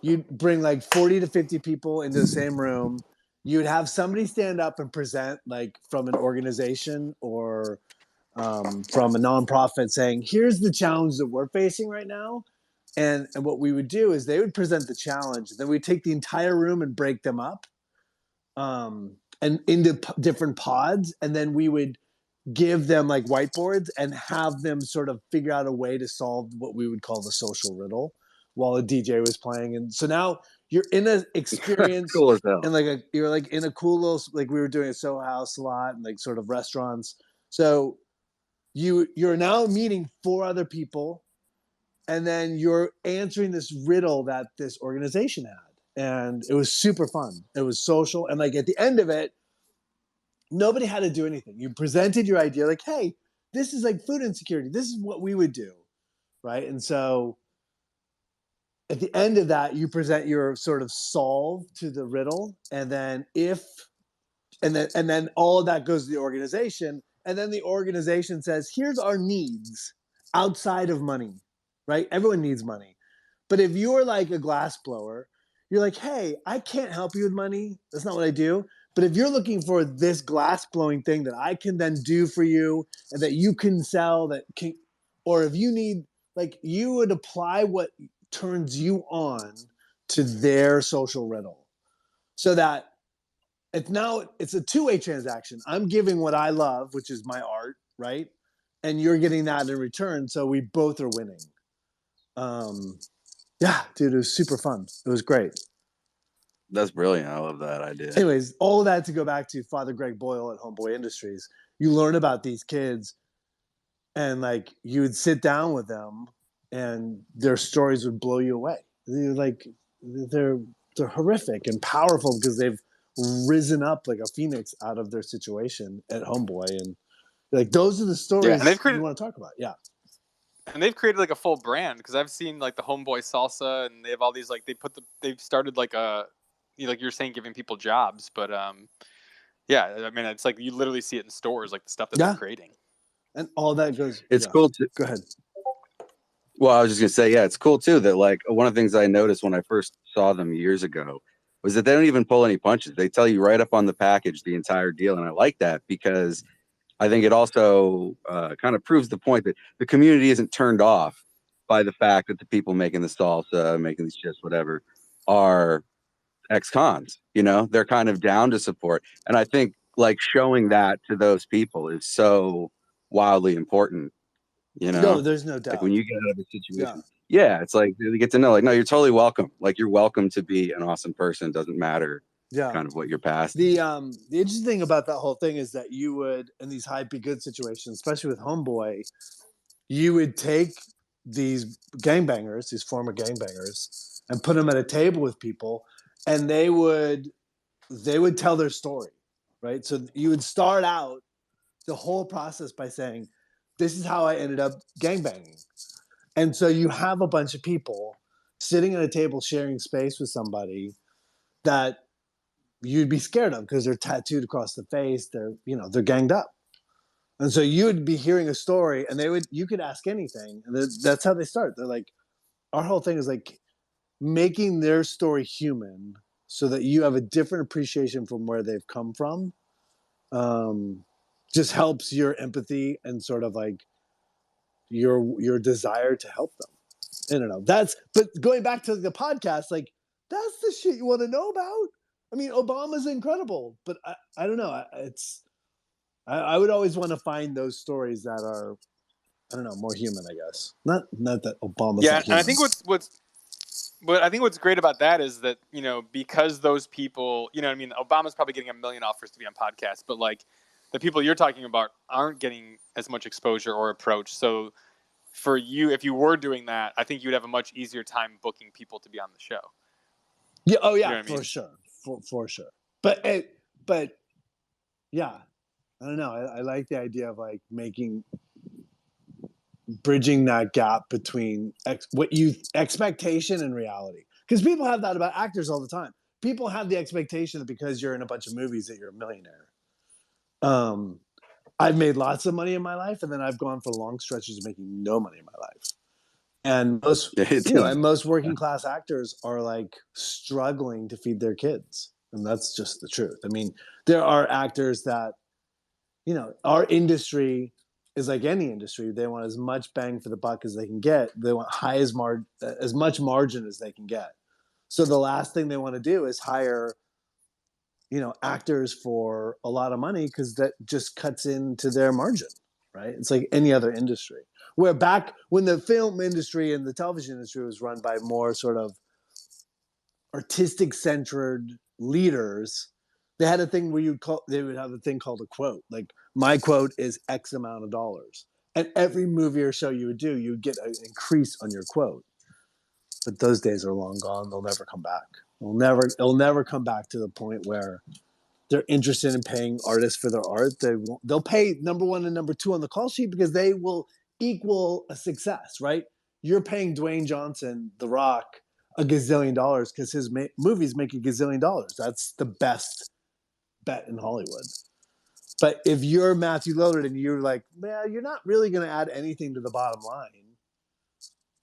you'd bring 40 to 50 people into the same room. You'd have somebody stand up and present from an organization or from a nonprofit saying, here's the challenge that we're facing right now. And what we would do is they would present the challenge. Then we'd take the entire room and break them up and into different pods. And then we would give them whiteboards and have them sort of figure out a way to solve what we would call the social riddle while a DJ was playing. And so now you're in an experience cool as hell. And you're in a cool little, we were doing a Soho House a lot and sort of restaurants. So you're now meeting 4 other people. And then you're answering this riddle that this organization had. and it was super fun. It was social, and like at the end of it, nobody had to do anything. You presented your idea, like, hey, this is like food insecurity. This is what we would do, right? And so at the end of that, you present your sort of solve to the riddle, and then and then all of that goes to the organization, and then the organization says, here's our needs outside of money, right? Everyone needs money. But if you're like a glass blower, you're like, hey, I can't help you with money. That's not what I do. But if you're looking for this glass blowing thing that I can then do for you and that you can sell, or if you need, like, you would apply what turns you on to their social riddle, so that it's a two-way transaction. I'm giving what I love, which is my art, right? And you're getting that in return. So we both are winning. Yeah, dude, it was super fun. It was great. That's brilliant. I love that idea. Anyways, all of that to go back to Father Greg Boyle at Homeboy Industries. You learn about these kids, and like you would sit down with them, and their stories would blow you away. They're horrific and powerful because they've risen up like a phoenix out of their situation at Homeboy, and like those are the stories you want to talk about. Yeah. And they've created like a full brand, because I've seen like the Homeboy Salsa, and they have all these like they've started like a, like you're saying, giving people jobs, but yeah, I mean, it's like you literally see it in stores, like the stuff that they're creating, and all that goes. It's cool too. Go ahead. Well, I was just gonna say, yeah, it's cool too that like one of the things I noticed when I first saw them years ago was that they don't even pull any punches. They tell you right up on the package the entire deal, and I like that because I think it also kind of proves the point that the community isn't turned off by the fact that the people making the salsa, making these chips, whatever, are ex-cons. You know, they're kind of down to support, and I think like showing that to those people is so wildly important. You know, no, there's no doubt. Like when you get out of a situation, yeah, it's like they get to know, like, no, you're totally welcome. Like you're welcome to be an awesome person. Doesn't matter, kind of what your past. The interesting thing about that whole thing is that you would, in these high be good situations, especially with Homeboy, you would take these gangbangers, these former gangbangers, and put them at a table with people, and they would tell their story, right? So you would start out the whole process by saying, this is how I ended up gangbanging. And so you have a bunch of people sitting at a table sharing space with somebody that you'd be scared of because they're tattooed across the face. They're ganged up. And so you'd be hearing a story, and you could ask anything. And that's how they start. They're like, our whole thing is like making their story human so that you have a different appreciation from where they've come from. Just helps your empathy and sort of like your desire to help them. I don't know. But going back to the podcast, like that's the shit you want to know about. I mean, Obama's incredible, but I don't know. I would always want to find those stories that are, I don't know, more human, I guess. Not that Obama's not human. And I think I think what's great about that is that, because those people, I mean, Obama's probably getting 1 million offers to be on podcasts, but like the people you're talking about aren't getting as much exposure or approach. So for you, if you were doing that, I think you'd have a much easier time booking people to be on the show. Yeah. Oh yeah, for sure. For sure. But yeah, I don't know. I like the idea of like bridging that gap between expectation and reality. Because people have that about actors all the time. People have the expectation that because you're in a bunch of movies that you're a millionaire. I've made lots of money in my life, and then I've gone for long stretches of making no money in my life. And most working class actors are like struggling to feed their kids. And that's just the truth. I mean, there are actors that, our industry is like any industry. They want as much bang for the buck as they can get. They want as much margin as they can get. So the last thing they want to do is hire, actors for a lot of money, because that just cuts into their margin, right? It's like any other industry. Where back when the film industry and the television industry was run by more sort of artistic-centered leaders, they had a thing where they would have a thing called a quote. Like, my quote is X amount of dollars. And every movie or show you would do, you would get an increase on your quote. But those days are long gone. They'll never come back. It'll never come back to the point where they're interested in paying artists for their art. They'll pay number one and number two on the call sheet because they will equal a success, right? You're paying Dwayne Johnson, The Rock, a gazillion dollars because his movies make a gazillion dollars. That's the best bet in Hollywood. But if you're Matthew Lillard and you're like, man, you're not really going to add anything to the bottom line,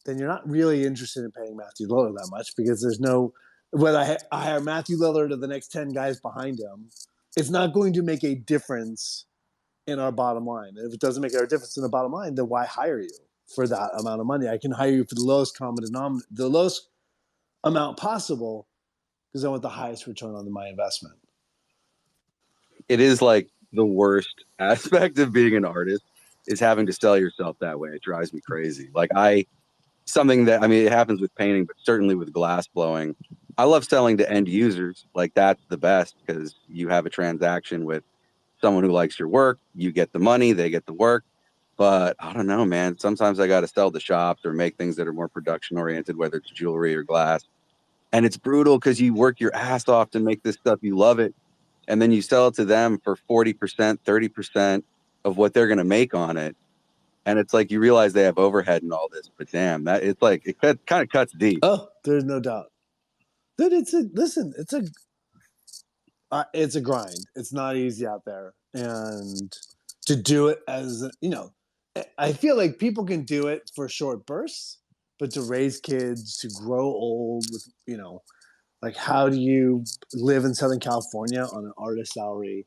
then you're not really interested in paying Matthew Lillard that much because there's no, whether I hire Matthew Lillard or the next 10 guys behind him, it's not going to make a difference in our bottom line. And if it doesn't make a difference in the bottom line, then why hire you for that amount of money? I can hire you for the lowest common denominator, the lowest amount possible because I want the highest return on my investment. It is like the worst aspect of being an artist is having to sell yourself that way. It drives me crazy. Like something that, I mean, it happens with painting, but certainly with glass blowing. I love selling to end users. Like that's the best because you have a transaction with someone who likes your work. You get the money, they get the work. But I don't know, man. Sometimes I got to sell to shops or make things that are more production oriented, whether it's jewelry or glass. And it's brutal because you work your ass off to make this stuff. You love it. And then you sell it to them for 40%, 30% of what they're going to make on it. And it's like you realize they have overhead and all this, but damn, that it's like it kind of cuts deep. Oh, there's no doubt. Dude, it's a grind. It's not easy out there, and to do it as I feel like people can do it for short bursts, but to raise kids, to grow old with like how do you live in Southern California on an artist salary?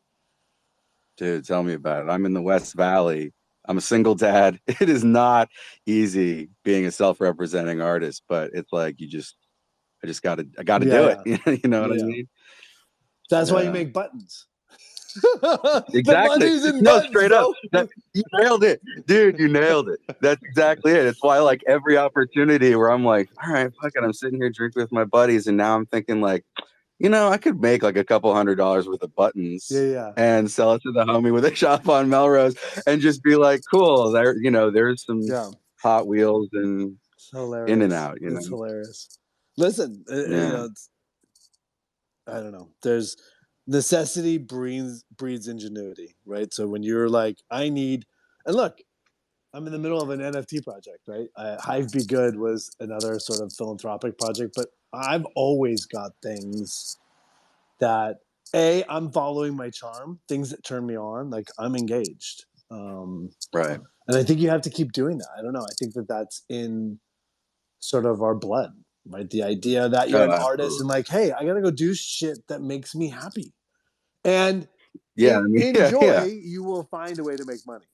Dude, tell me about it. I'm in the West Valley. I'm a single dad. It is not easy being a self-representing artist, but it's like I gotta do it. You know what I mean? That's why you make buttons. Exactly. The money's in No, buttons, straight bro. up. You nailed it, dude. You nailed it. That's exactly it. It's why like every opportunity where I'm like, all right, fuck it. I'm sitting here drinking with my buddies, and now I'm thinking like, I could make like a couple $100 worth of buttons and sell it to the homie with a shop on Melrose and just be like, cool. There's some Hot Wheels and in and out. It's hilarious. Listen, I don't know. There's necessity breeds ingenuity, right? So when you're like, and look, I'm in the middle of an NFT project, right? Hive Be Good was another sort of philanthropic project, but I've always got things that I'm following my charm, things that turn me on, like I'm engaged. Right. And I think you have to keep doing that. I don't know. I think that's in sort of our blood, right? The idea that you're an artist and like, hey, I got to go do shit that makes me happy. And in joy, you will find a way to make money,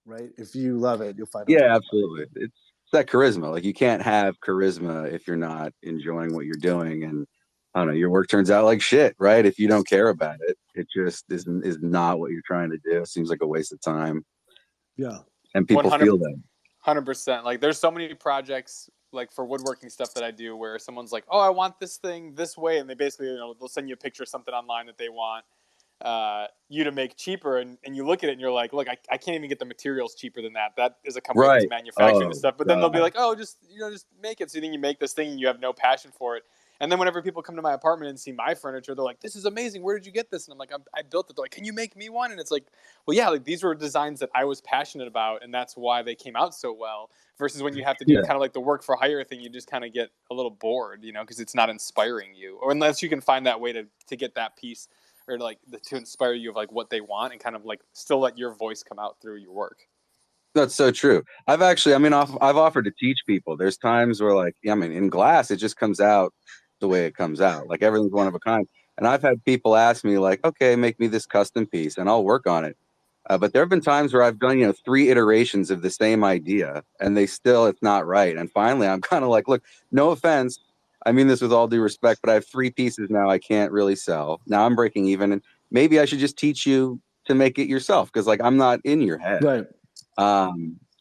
right? If you love it, you'll find a way. Yeah, absolutely. It's that charisma. Like you can't have charisma if you're not enjoying what you're doing. And I don't know, your work turns out like shit, right? If you don't care about it, it just is not what you're trying to do. It seems like a waste of time. Yeah. And people feel that. 100%. Like there's so many projects like for woodworking stuff that I do where someone's like, oh, I want this thing this way. And they basically, they'll send you a picture of something online that they want you to make cheaper. And you look at it and you're like, look, I can't even get the materials cheaper than that. That is a company that's manufacturing this stuff. But then they'll be like, oh, just make it. So then you make this thing and you have no passion for it. And then whenever people come to my apartment and see my furniture, they're like, this is amazing. Where did you get this? And I'm like, I built it. They're like, can you make me one? And it's like, well, yeah, like these were designs that I was passionate about. And that's why they came out so well. Versus when you have to do kind of like the work for hire thing, you just kind of get a little bored, because it's not inspiring you. Or unless you can find that way to get that piece or like to inspire you of like what they want and kind of like still let your voice come out through your work. That's so true. I've offered to teach people. There's times where like, in glass, it just comes out the way it comes out. Like everything's one of a kind. And I've had people ask me like, okay, make me this custom piece and I'll work on it. But there have been times where I've done, 3 iterations of the same idea and it's not right. And finally, I'm kind of like, look, no offense. I mean this with all due respect, but I have 3 pieces now I can't really sell. Now I'm breaking even. And maybe I should just teach you to make it yourself because like I'm not in your head. Right.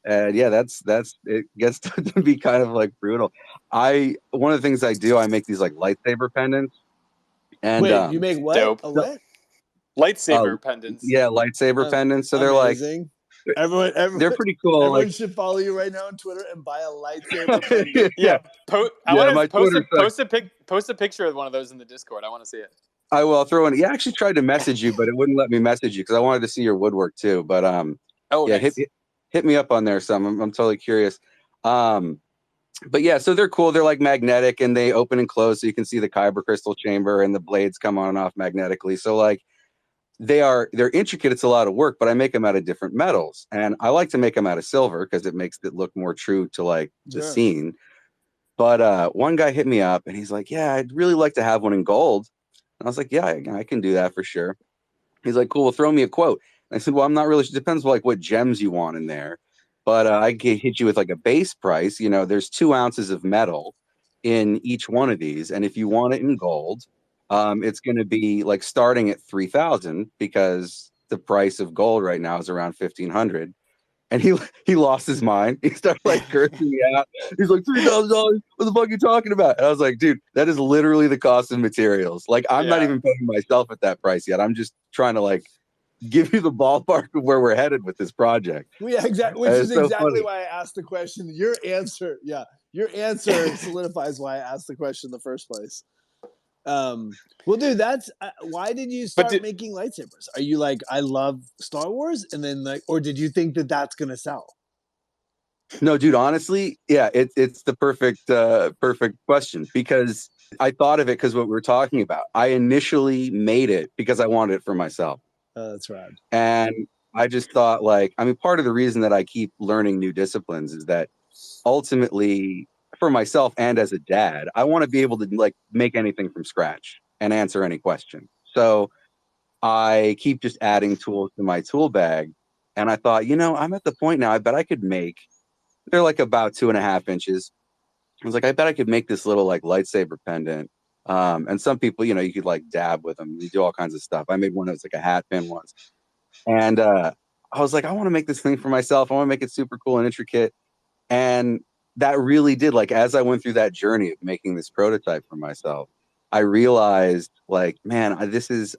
And yeah, that's it gets to be kind of like brutal. One of the things I do, I make these like lightsaber pendants. And wait, you make what? Dope. A what? Lightsaber pendants. Yeah, lightsaber pendants. So they're like, They're pretty cool. Everyone should follow you right now on Twitter and buy a lightsaber pendant. Yeah. I want my to Twitter post a picture of one of those in the Discord. I want to see it. I will throw in. Yeah, I actually tried to message you, but it wouldn't let me message you because I wanted to see your woodwork too. But nice. hit me up on there. I'm totally curious. But yeah, so they're cool. They're like magnetic and they open and close, so you can see the kyber crystal chamber and the blades come on and off magnetically. So like they're intricate. It's a lot of work, but I make them out of different metals, and I like to make them out of silver because it makes it look more true to like the scene. But one guy hit me up and he's like, "Yeah, I'd really like to have one in gold." And I was like, "Yeah, I can do that for sure." He's like, "Cool, well, throw me a quote." And I said, "Well, I'm not really. It depends like what gems you want in there, but I can hit you with like a base price. You know, there's 2 ounces of metal in each one of these, and if you want it in gold, it's going to be like starting at 3,000 because the price of gold right now is around 1,500." And he lost his mind. He started like cursing me out. He's like, $3,000. What the fuck are you talking about? And I was like, dude, that is literally the cost of materials. Like, I'm not even paying myself at that price yet. I'm just trying to like give you the ballpark of where we're headed with this project. Yeah, exactly. Which is so exactly why I asked the question. Your answer solidifies why I asked the question in the first place. Well, dude, that's why did you start making lightsabers? Are you like, I love Star Wars, and then like, or did you think that that's gonna sell? No, dude, honestly, yeah, it's the perfect question because I thought of it because what we were talking about. I initially made it because I wanted it for myself. Oh, that's rad. And I just thought like, I mean, part of the reason that I keep learning new disciplines is that ultimately for myself and as a dad, I want to be able to like make anything from scratch and answer any question. So I keep just adding tools to my tool bag. And I thought, I'm at the point now, I bet I could make, they're like about 2.5 inches. I was like, I bet I could make this little like lightsaber pendant. And some people, you could like dab with them. You do all kinds of stuff. I made one that was like a hat pin once. And I was like, I want to make this thing for myself. I want to make it super cool and intricate. And that really did, like, as I went through that journey of making this prototype for myself, I realized, like, man,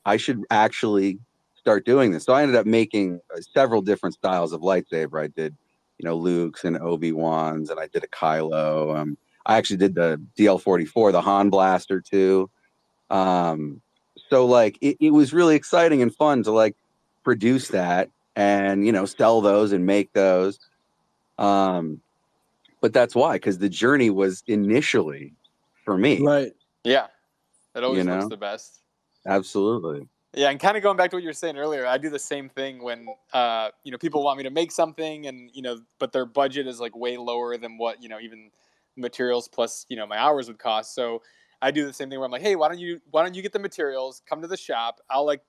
I should actually start doing this. So I ended up making several different styles of lightsaber. I did, Luke's and Obi-Wan's, and I did a Kylo. I actually did the DL-44, the Han blaster too. So like, it was really exciting and fun to like produce that and, sell those and make those. But that's why, because the journey was initially for me. Right. Yeah. It always works the best. Absolutely. Yeah, and kind of going back to what you were saying earlier, I do the same thing when people want me to make something and but their budget is like way lower than what, even materials plus, my hours would cost. So I do the same thing where I'm like, hey, why don't you get the materials, come to the shop, I'll like,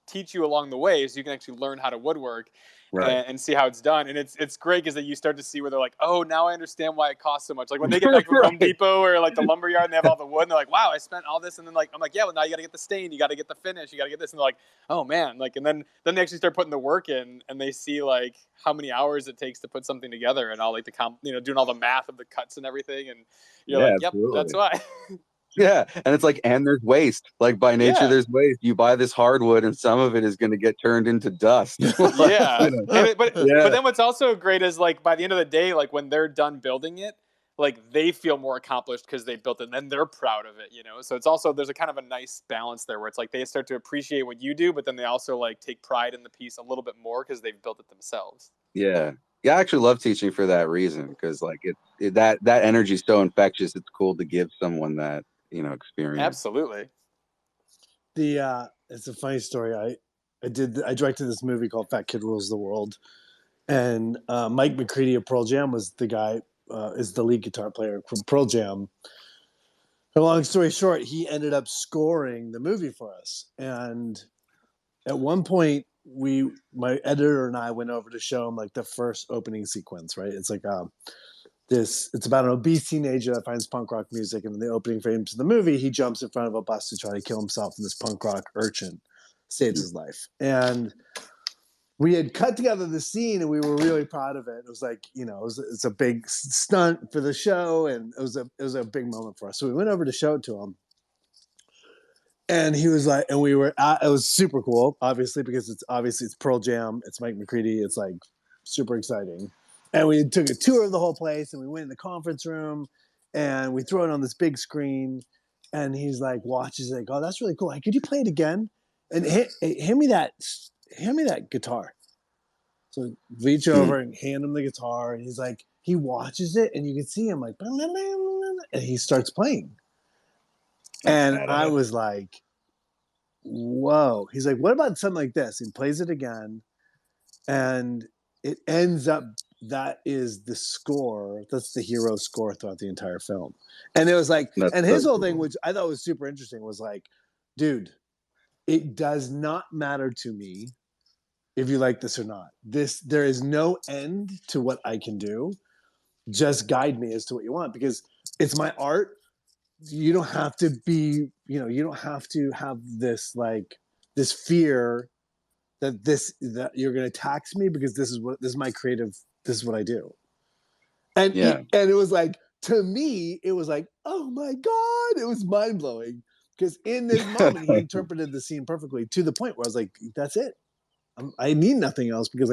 teach you along the way so you can actually learn how to woodwork. Right. And see how it's done. And it's great because you start to see where they're like, oh, now I understand why it costs so much. Like when they get back from Home Depot or like the lumber yard and they have all the wood and they're like, wow, I spent all this. And then like, I'm like, yeah, well now you got to get the stain, you got to get the finish, you got to get this. And they're like, oh man. Like, and then they actually start putting the work in and they see like how many hours it takes to put something together and all like doing all the math of the cuts and everything. And you're like, yep, absolutely. That's why. Yeah. And it's like, and there's waste. Like by nature, there's waste. You buy this hardwood and some of it is going to get turned into dust. Yeah. But then what's also great is like by the end of the day, like when they're done building it, like they feel more accomplished because they built it and then they're proud of it, So it's also, there's a kind of a nice balance there where it's like they start to appreciate what you do, but then they also like take pride in the piece a little bit more because they've built it themselves. Yeah. Yeah, I actually love teaching for that reason because like that energy is so infectious. It's cool to give someone that experience. Absolutely. It's a funny story. I directed this movie called Fat Kid Rules the World, and Mike McCready of Pearl Jam was the guy, is the lead guitar player from Pearl Jam. And long story short, he ended up scoring the movie for us. And at one point, my editor and I went over to show him like the first opening sequence. Right? It's like it's about an obese teenager that finds punk rock music, and in the opening frames of the movie, he jumps in front of a bus to try to kill himself, and this punk rock urchin saves his life. And we had cut together the scene, and we were really proud of it. It was like, it's a big stunt for the show, and it was a big moment for us. So we went over to show it to him, And he was like, and we were at, it was super cool, obviously, because it's Pearl Jam, it's Mike McCready, it's like super exciting. And we took a tour of the whole place, and we went in the conference room, and we throw it on this big screen, and he's like, watches it, like, oh, that's really cool. Hey, could you play it again? And hand me that guitar. So reach over and hand him the guitar, and he's like, he watches it, and you can see him like, and he starts playing. And I was like, whoa. He's like, what about something like this? He plays it again, and it ends up, that is the score. That's the hero score throughout the entire film. And it was like, and his whole thing, which I thought was super interesting, was like, dude, it does not matter to me if you like this or not. There is no end to what I can do. Just guide me as to what you want, because it's my art. You don't have to be, you don't have to have this this fear that you're going to tax me, because this is my creative, this is what I do. And and it was like, to me, it was like, oh my God, it was mind blowing, because in this moment he interpreted the scene perfectly, to the point where I was like, that's it. I need nothing else, because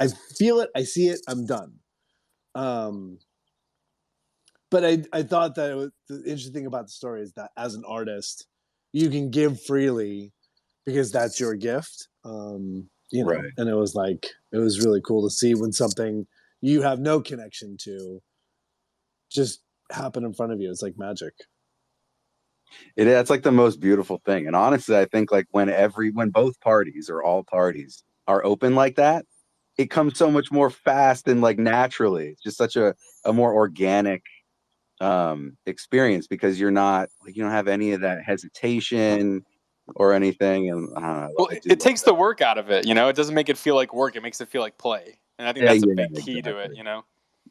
I feel it, I see it, I'm done. But I thought that the interesting thing about the story is that as an artist, you can give freely because that's your gift. And it was really cool to see when something you have no connection to just happen in front of you. It's like magic. That's like the most beautiful thing. And honestly, I think like when both parties or all parties are open like that, it comes so much more fast and like naturally. It's just such a more organic experience, because you're not like, you don't have any of that hesitation or anything. And I don't know, well, it takes the work out of it. It doesn't make it feel like work. It makes it feel like play. And I think that's a big key to it,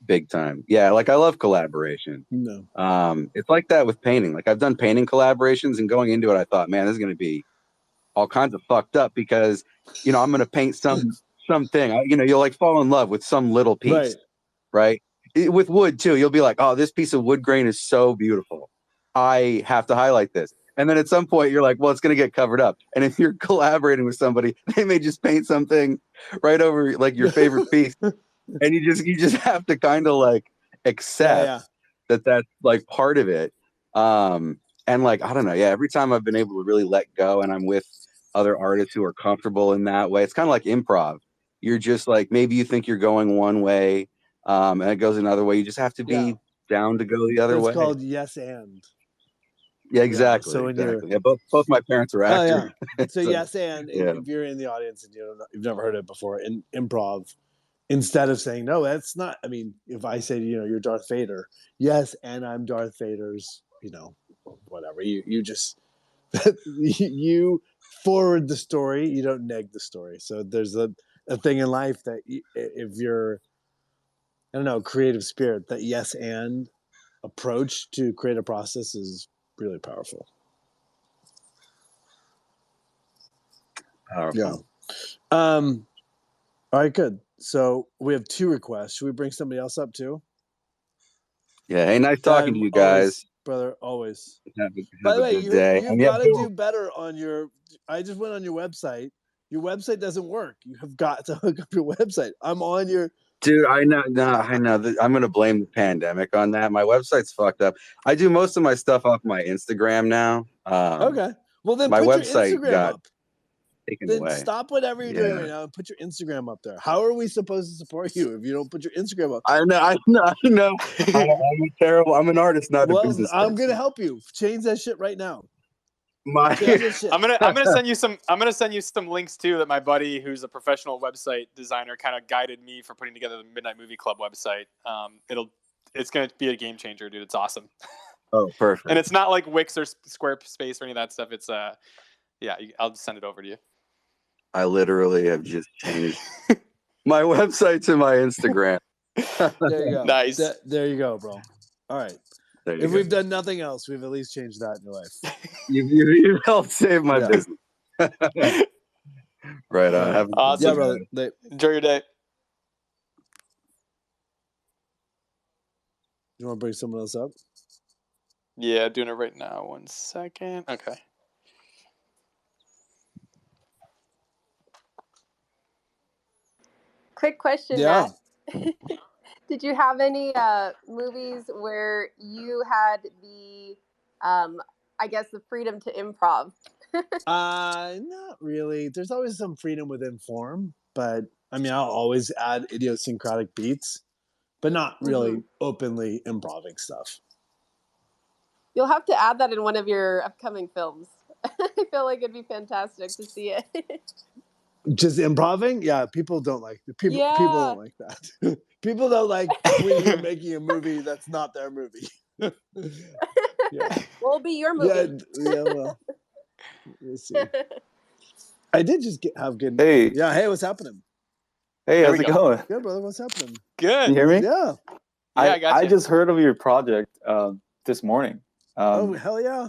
Big time. Yeah. Like I love collaboration. No. It's like that with painting. Like I've done painting collaborations, and going into it, I thought, man, this is going to be all kinds of fucked up, because, I'm going to paint something, you'll like fall in love with some little piece, right? With wood too, you'll be like, oh, this piece of wood grain is so beautiful, I have to highlight this. And then at some point you're like, well, it's going to get covered up. And if you're collaborating with somebody, they may just paint something right over like your favorite piece. And you just have to kind of like accept that that's like part of it. And like, I don't know. Yeah. Every time I've been able to really let go, and I'm with other artists who are comfortable in that way, it's kind of like improv. You're just like, maybe you think you're going one way, and it goes another way. You just have to be down to go the other way. It's called yes and. Yeah, exactly. So when exactly. both my parents are actors. So yes and, if you're in the audience and you've never heard it before, in improv, instead of saying no, that's not. I mean, if I say you're Darth Vader, yes, and I'm Darth Vader's, whatever. You just you forward the story. You don't neg the story. So there's a thing in life that if you're, I don't know, creative spirit, that yes and approach to create a process is really powerful. Powerful. Yeah. All right, good. So we have 2 requests. Should we bring somebody else up too? Yeah. Hey, nice talking to you guys, brother. Always. Have By the a way, good day. you've got to do better on your. I just went on your website. Your website doesn't work. You have got to hook up your website. I'm on your. Dude, I know. I'm going to blame the pandemic on that. My website's fucked up. I do most of my stuff off my Instagram now. Okay. Well, then my put website your Instagram up. Taken Then away. stop whatever you're doing right now and put your Instagram up there. How are we supposed to support you if you don't put your Instagram up? I know. I'm terrible. I'm an artist, not a business person. I'm going to help you. Change that shit right now. I'm gonna send you some links too that my buddy, who's a professional website designer, kind of guided me for putting together the Midnight Movie Club website. It's gonna be a game changer, dude. It's awesome. Oh, perfect. And it's not like Wix or Squarespace or any of that stuff. It's I'll send it over to you. I literally have just changed my website to my Instagram. There you go. Nice. There you go, bro. All right. If we've done nothing else, we've at least changed that in your life. You helped save my business. Right on. Have awesome. Brother. Enjoy your day. You want to bring someone else up? Yeah, doing it right now. 1 second. Okay. Quick question, Yeah. Matt. Did you have any movies where you had the, I guess, the freedom to improv? Not really. There's always some freedom within form, but I mean, I'll always add idiosyncratic beats, but not really openly improving stuff. You'll have to add that in one of your upcoming films. I feel like it'd be fantastic to see it. Just improving? Yeah, people don't like people. Yeah. People don't like that. People don't like when you're making a movie that's not their movie. Yeah. Well, it'll be your movie. Yeah. Well, we'll see. I did just have good. Hey. Yeah. Hey, what's happening? Hey, how's it going? Good, brother. What's happening? Good. Can you hear me? Yeah. I got you. I just heard of your project this morning. Oh, hell yeah.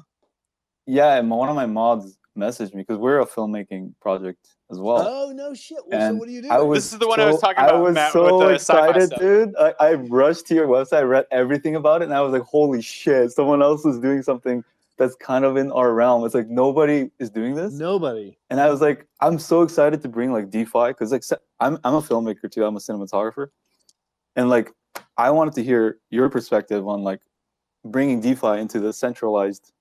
Yeah, and one of my mods messaged me because we're a filmmaking project as well. Oh, no shit. Well, so what do you do? This is the one I was talking about, Matt, with the excited, stuff. dude. I rushed to your website, read everything about it, and I was like, holy shit, someone else is doing something that's kind of in our realm. It's like nobody is doing this. Nobody. And I was like, I'm so excited to bring like DeFi because like I'm a filmmaker too. I'm a cinematographer, and like I wanted to hear your perspective on like bringing DeFi into the centralized,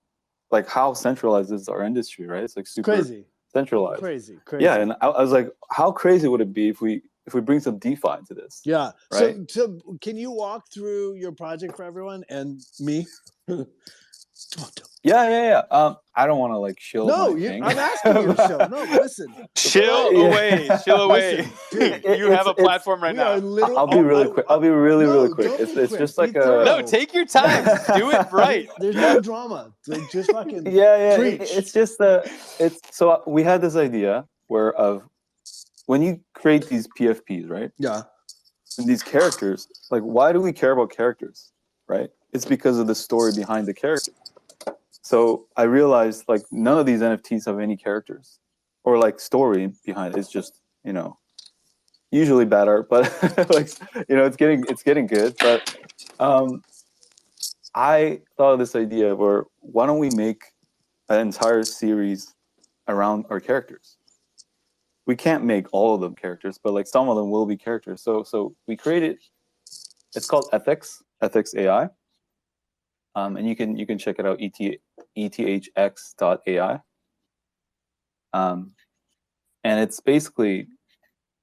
like how centralized is our industry, right? It's like super crazy, centralized, crazy. Yeah, and I was like, how crazy would it be if we bring some DeFi into this? Yeah. Right? So can you walk through your project for everyone and me? Yeah. I don't want to like shill. No, I'm asking you to shill. No, listen. Chill away. Listen, dude, you have a platform right now. I'll be really quick. I'll be really quick. It's just like no. Take your time. Do it right. There's no drama. Like, just fucking preach. It's just so we had this idea where when you create these PFPs, right? Yeah. And these characters, like, why do we care about characters, right? It's because of the story behind the character. So I realized like none of these NFTs have any characters or like story behind it. It's just, usually bad art, but like, it's getting good. But I thought of this idea where why don't we make an entire series around our characters? We can't make all of them characters, but like some of them will be characters. So we created, it's called Ethics AI. And you can check it out, ethx.ai. And it's basically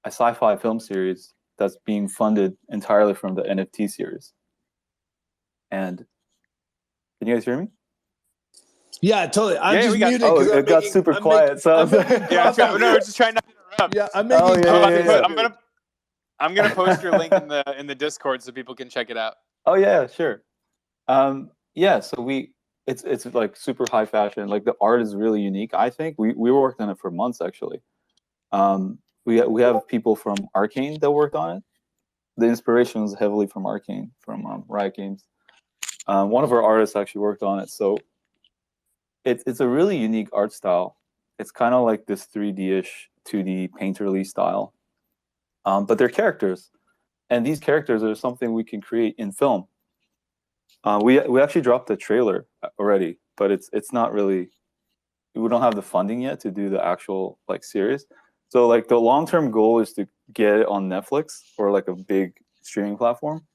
a sci-fi film series that's being funded entirely from the NFT series. And can you guys hear me? Yeah, totally. I'm just muted. Oh, it got super quiet. So we're just trying not to interrupt. Yeah, I'm making. I'm gonna post your link in the Discord so people can check it out. Oh yeah, sure. Yeah, so it's like super high fashion. Like the art is really unique. I think we worked on it for months actually. We have people from Arcane that worked on it. The inspiration was heavily from Arcane, from Riot Games. One of our artists actually worked on it. So it's a really unique art style. It's kind of like this 3D-ish, 2D painterly style. But they're characters, and these characters are something we can create in film. We actually dropped the trailer already, but it's not really. We don't have the funding yet to do the actual like series. So like the long-term goal is to get it on Netflix or like a big streaming platform.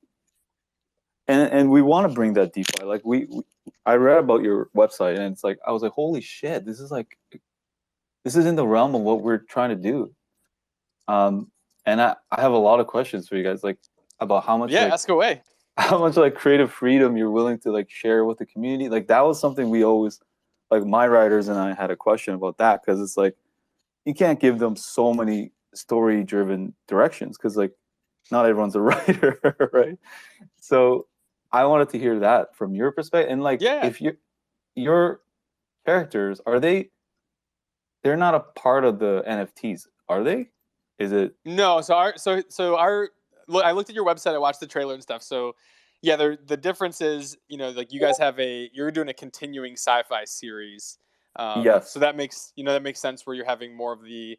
And we want to bring that DeFi. Like I read about your website and it's like I was like, holy shit, this is in the realm of what we're trying to do. And I have a lot of questions for you guys, like about how much. Yeah, ask away. How much like creative freedom you're willing to like share with the community. Like that was something we always, like my writers and I had a question about that, because it's like you can't give them so many story driven directions because like not everyone's a writer, right? So I wanted to hear that from your perspective. And like if your characters, they're not a part of the NFTs, are they? Is it? No, look, I looked at your website, I watched the trailer and stuff. So yeah, the difference is, like you guys you're doing a continuing sci-fi series. Yes. So that makes sense where you're having more of the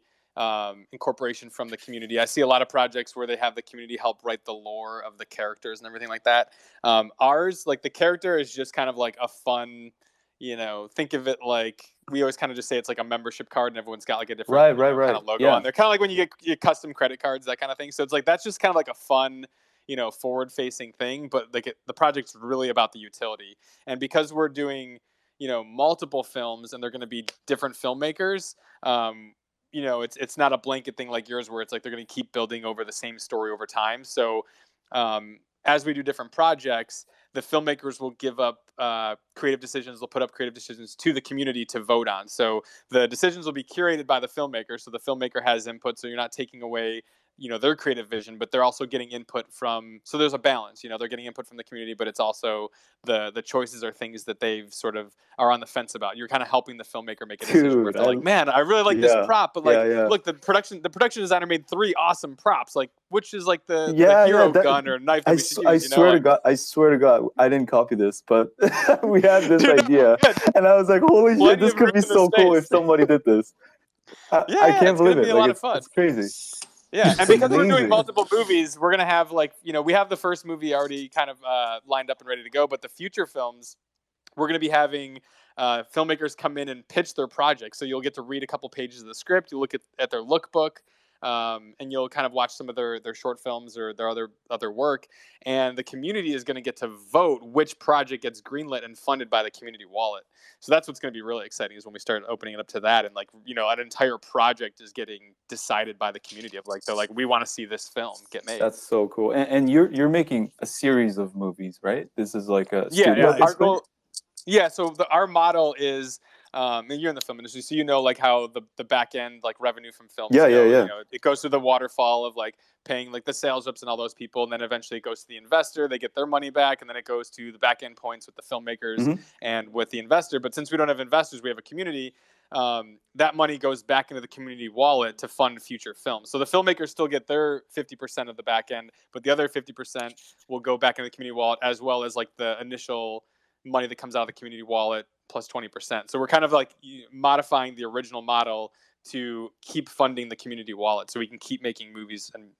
incorporation from the community. I see a lot of projects where they have the community help write the lore of the characters and everything like that. Ours, like the character is just kind of like a fun, think of it like we always kind of just say it's like a membership card, and everyone's got like a different kind of logo on there, kind of like when you get custom credit cards, that kind of thing. So it's like that's just kind of like a fun, forward-facing thing. But like the project's really about the utility, and because we're doing multiple films and they're going to be different filmmakers. It's not a blanket thing like yours where it's like they're going to keep building over the same story over time. So as we do different projects, the filmmakers will give up creative decisions. They'll put up creative decisions to the community to vote on. So the decisions will be curated by the filmmaker. So the filmmaker has input. So you're not taking away their creative vision, but they're also getting input from, so there's a balance, they're getting input from the community, but it's also the choices are things that they've sort of are on the fence about. You're kind of helping the filmmaker make a decision where they're like, man, I really like this prop, but look, the production designer made 3 awesome props. Like, which is like the hero gun or knife that we should use, I swear to God, I didn't copy this, but we had this idea, and I was like, holy shit, this could be so cool if somebody did this. I can't believe it. Be a lot of fun. It's crazy. Yeah, and because we're doing multiple movies, we're gonna have we have the first movie already kind of lined up and ready to go, but the future films, we're gonna be having filmmakers come in and pitch their project. So you'll get to read a couple pages of the script, you'll look at their lookbook, and you'll kind of watch some of their short films or their other work, and the community is going to get to vote which project gets greenlit and funded by the community wallet. So that's what's going to be really exciting, is when we start opening it up to that, and an entire project is getting decided by the community of they're like, we want to see this film get made. That's so cool. And you're making a series of movies, right? This is like a studio. Our goal, so our model is, and you're in the film industry, so like how the back end revenue from films it goes through the waterfall of paying the sales reps and all those people, and then eventually it goes to the investor, they get their money back, and then it goes to the back end points with the filmmakers and with the investor. But since we don't have investors, we have a community. That money goes back into the community wallet to fund future films. So the filmmakers still get their 50% of the back end, but the other 50% will go back into the community wallet, as well as the initial money that comes out of the community wallet plus 20%. So we're kind of modifying the original model to keep funding the community wallet, so we can keep making movies and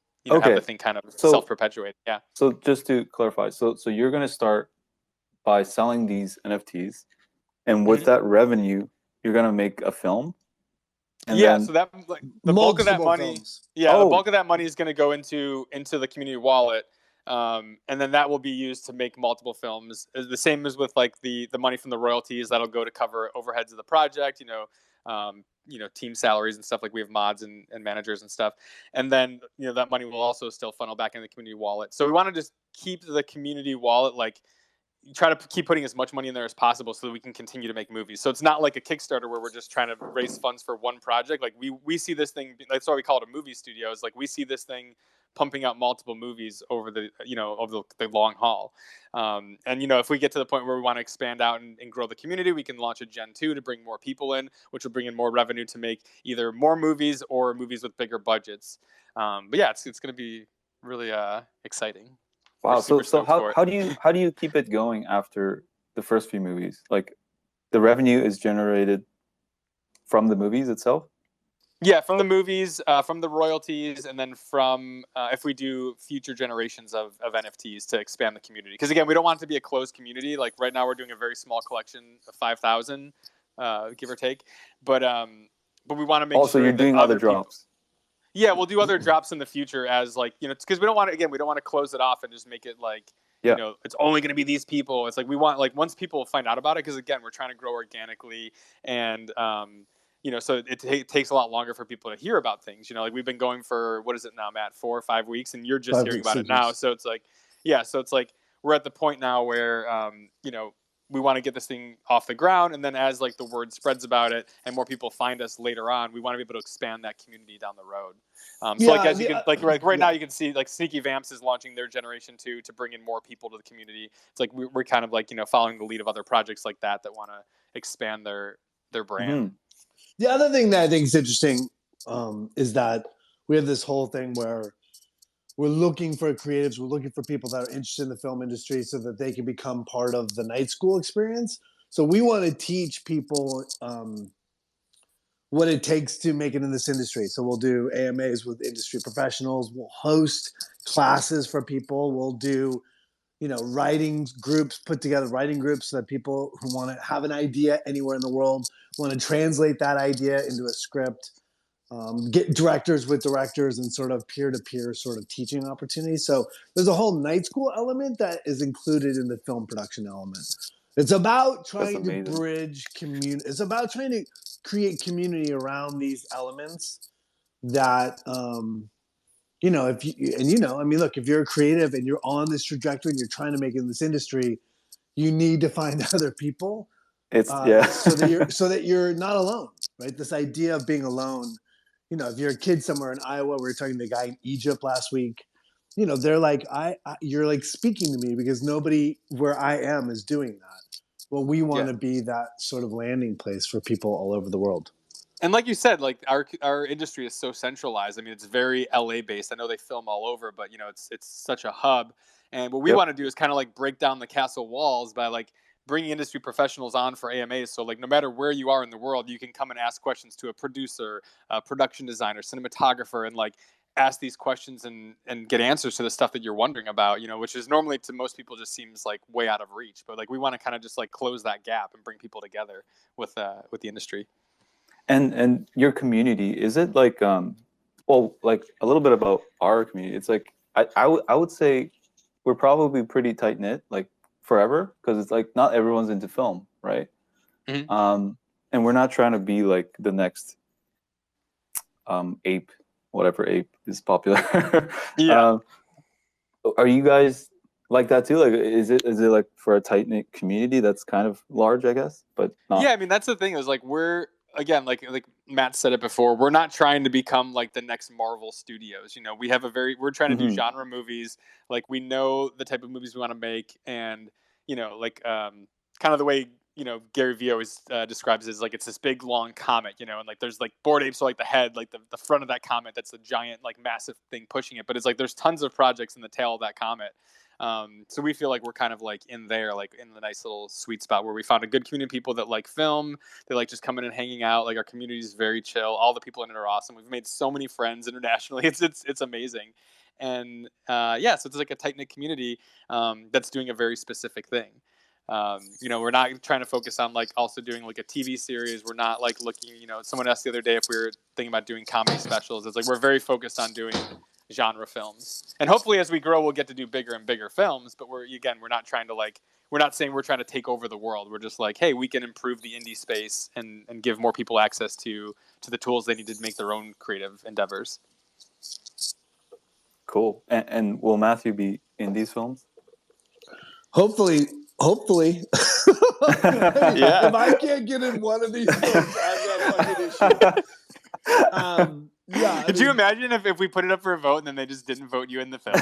have the thing kind of self-perpetuate. Yeah. So just to clarify, so you're going to start by selling these NFTs, and with that revenue, you're going to make a film. And so that the bulk of that money, the bulk of that money is going to go into the community wallet. And then that will be used to make multiple films. The same as with the money from the royalties, that'll go to cover overheads of the project, team salaries and stuff. We have mods and managers and stuff. And then, that money will also still funnel back into the community wallet. So we want to just keep the community wallet, try to keep putting as much money in there as possible so that we can continue to make movies. So it's not like a Kickstarter where we're just trying to raise funds for one project. We see this thing, that's why we call it a movie studio, is we see this thing pumping out multiple movies over the long haul. And if we get to the point where we want to expand out and grow the community, we can launch a Gen 2 to bring more people in, which will bring in more revenue to make either more movies or movies with bigger budgets. But yeah, it's going to be really exciting. Wow. So how do you keep it going after the first few movies? The revenue is generated from the movies itself? Yeah, from the movies, from the royalties, and then from if we do future generations of NFTs to expand the community. Because again, we don't want it to be a closed community. Right now, we're doing a very small collection of 5,000, give or take. But we want to make also, sure you're doing other drops. Yeah, we'll do other drops in the future as because we don't want to close it off and just make it it's only going to be these people. It's we want once people find out about it, because again, we're trying to grow organically, and so it takes a lot longer for people to hear about things. We've been going for, what is it now, Matt, 4 or 5 weeks, and you're just hearing about it now. So it's we're at the point now where we want to get this thing off the ground, and then as the word spreads about it and more people find us later on, we want to be able to expand that community down the road. As you can right now, you can see Sneaky Vamps is launching their Generation 2 to bring in more people to the community. It's we're kind of following the lead of other projects like that want to expand their brand. The other thing that I think is interesting is that we have this whole thing where we're looking for creatives, we're looking for people that are interested in the film industry so that they can become part of the night school experience. So we want to teach people what it takes to make it in this industry. So we'll do AMAs with industry professionals, we'll host classes for people, we'll do writing groups, put together writing groups so that people who want to have an idea anywhere in the world want to translate that idea into a script, get directors with directors and sort of peer-to-peer sort of teaching opportunities. So there's a whole night school element that is included in the film production element. It's about trying to bridge community. It's about trying to create community around these elements that, if you're a creative and you're on this trajectory and you're trying to make it in this industry, you need to find other people. so that you're not alone, right? This idea of being alone, if you're a kid somewhere in Iowa, we were talking to a guy in Egypt last week, they're like, you're like speaking to me because nobody where I am is doing that. Well, we want to be that sort of landing place for people all over the world. And like you said, like our industry is so centralized. I mean, it's very LA based. I know they film all over, but it's such a hub. And what we want to do is kind of like break down the castle walls by like bringing industry professionals on for AMAs. So like no matter where you are in the world, you can come and ask questions to a producer, a production designer, cinematographer, and like ask these questions and get answers to the stuff that you're wondering about, which is normally to most people just seems like way out of reach. But like we want to kind of just like close that gap and bring people together with the industry. And your community, is it like like a little bit about our community? It's like I would say we're probably pretty tight knit, like forever, because it's like not everyone's into film, right? Mm-hmm. And we're not trying to be like the next ape, whatever ape is popular. Are you guys like that too? Like, is it like for a tight knit community that's kind of large, I guess, but not? Yeah, I mean that's the thing is like we're. Again, like Matt said it before, we're not trying to become like the next Marvel Studios. We have we're trying to do genre movies. Like we know the type of movies we want to make, and kind of the way Gary Vee always describes it is like it's this big long comet, and like there's like Bored Apes are like the head, like the front of that comet. That's a giant like massive thing pushing it, but it's like there's tons of projects in the tail of that comet. So we feel like we're kind of like in there, like in the nice little sweet spot where we found a good community of people that like film. They like just coming and hanging out. Like our community is very chill. All the people in it are awesome. We've made so many friends internationally. It's amazing. And so it's like a tight knit community that's doing a very specific thing. We're not trying to focus on like also doing like a TV series. We're not like looking, someone asked the other day if we were thinking about doing comedy specials. It's like we're very focused on doing genre films, and hopefully as we grow we'll get to do bigger and bigger films, but we're not trying to like, we're not saying we're trying to take over the world. We're just like, hey, we can improve the indie space and give more people access to the tools they need to make their own creative endeavors. Cool. And will Matthew be in these films? Hopefully. Yeah. If I can't get in one of these films, I've got a fucking issue. Could you imagine if we put it up for a vote and then they just didn't vote you in the film?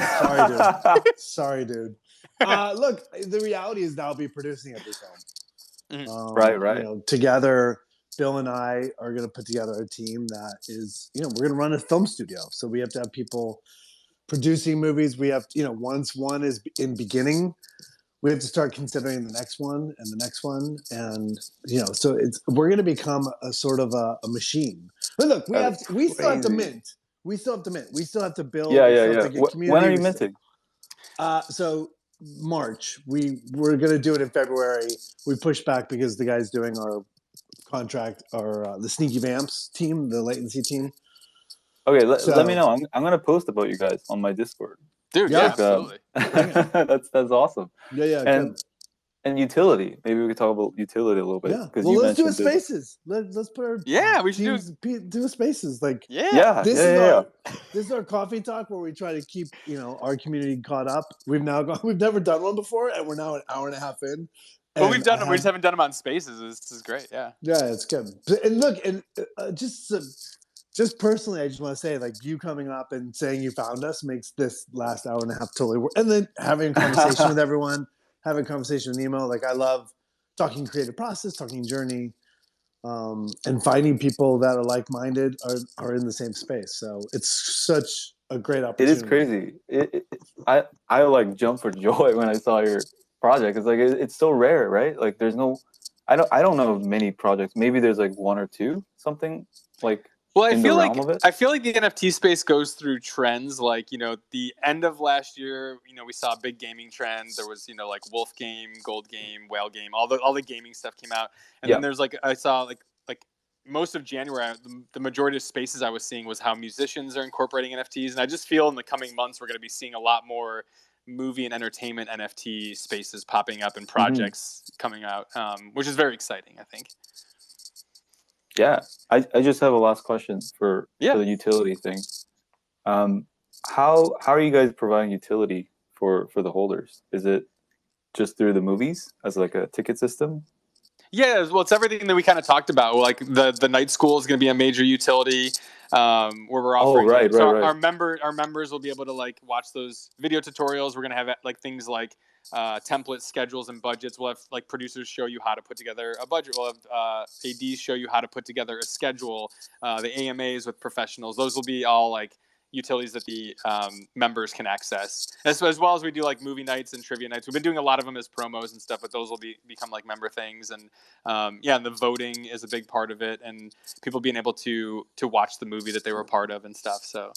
Sorry, dude. Look, the reality is that I'll be producing every film. Right. Together, Bill and I are going to put together a team that is, we're going to run a film studio. So we have to have people producing movies. We have, once one is in beginning, we have to start considering the next one and the next one. And, so we're going to become a sort of a machine. But look, we still have to mint. We still have to build. Yeah. When are you minting? So March. We're going to do it in February. We pushed back because the guy's doing our contract, the Sneaky Vamps team, the latency team. Okay, let me know. I'm going to post about you guys on my Discord. Dude, absolutely. That's awesome. Yeah. And utility. Maybe we could talk about utility a little bit. Yeah. Well, let's do a Spaces. Let's put our we should do a Spaces. Like this is our coffee talk where we try to keep our community caught up. We've never done one before, and we're now an hour and a half in. Well, we've done them. We just haven't done them on Spaces. This is great. Yeah. Yeah, it's good. And look, and just personally, I just want to say, like, you coming up and saying you found us makes this last hour and a half totally work. And then having a conversation with everyone, having a conversation with Nemo. Like, I love talking creative process, talking journey, and finding people that are like-minded are in the same space. So it's such a great opportunity. It is crazy. I like jumped for joy when I saw your project. It's like it's so rare, right? Like, there's no, I don't know of many projects. Maybe there's like one or two, something like. Well, in the realm of it? I feel like the NFT space goes through trends. Like, the end of last year, we saw a big gaming trend. There was, like Wolf Game, Gold Game, Whale Game, all the gaming stuff came out. And then there's I saw like most of January, the majority of spaces I was seeing was how musicians are incorporating NFTs. And I just feel in the coming months, we're going to be seeing a lot more movie and entertainment NFT spaces popping up and projects coming out, which is very exciting, I think. Yeah, I just have a last question for the utility thing. How are you guys providing utility for the holders? Is it just through the movies as like a ticket system? Yeah, well, it's everything that we kind of talked about. Like the night school is going to be a major utility, where we're offering. Our members will be able to like watch those video tutorials. We're going to have like things like templates, schedules, and budgets. We'll have like producers show you how to put together a budget. We'll have ADs show you how to put together a schedule. The AMAs with professionals. Those will be all like utilities that the members can access, as well as we do like movie nights and trivia nights. We've been doing a lot of them as promos and stuff, but those will become like member things. And and the voting is a big part of it, and people being able to watch the movie that they were part of and stuff. So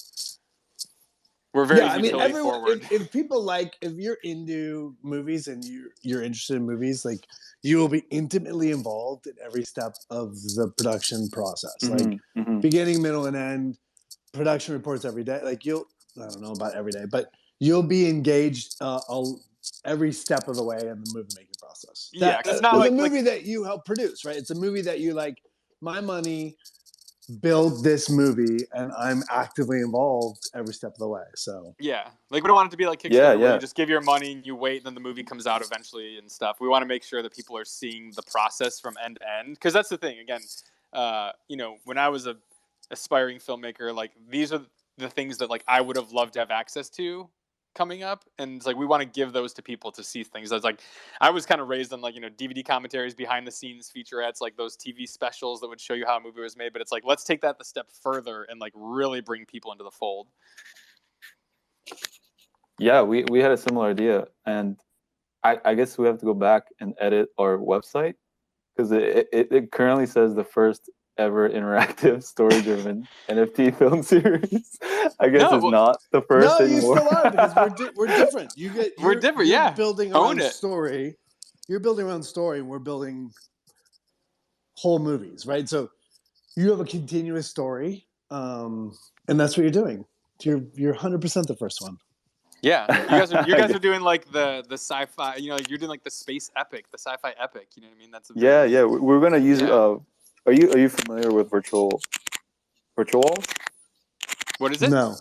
we're very utility forward. If people if you're into movies and you're interested in movies, like you will be intimately involved in every step of the production process, beginning, middle, and end. Production reports every day. Like I don't know about every day, but you'll be engaged every step of the way in the movie making process. It's not like a movie that you help produce, right? It's a movie that you my money build this movie, and I'm actively involved every step of the way. So yeah, like we don't want it to be like Kickstarter where you just give your money and you wait, and then the movie comes out eventually and stuff. We want to make sure that people are seeing the process from end to end, because that's the thing. Again, when I was a aspiring filmmaker, like these are the things that like I would have loved to have access to coming up, and it's like we want to give those to people to see things. I was kind of raised on DVD commentaries, behind the scenes featurettes, like those TV specials that would show you how a movie was made, but it's like let's take that a step further and like really bring people into the fold. Yeah, we had a similar idea, and I guess we have to go back and edit our website, because it currently says the first ever interactive story-driven NFT film series. I guess it's not the first anymore. No, you still are, because we're different. We're different. You're building around story. You're building around story, and we're building whole movies, right? So you have a continuous story, and that's what you're doing. You're 100% the first one. Yeah, you guys are doing like the sci-fi. You're doing like the space epic, the sci-fi epic. You know what I mean? That's We're gonna use. Are you familiar with virtual walls? What is it? No.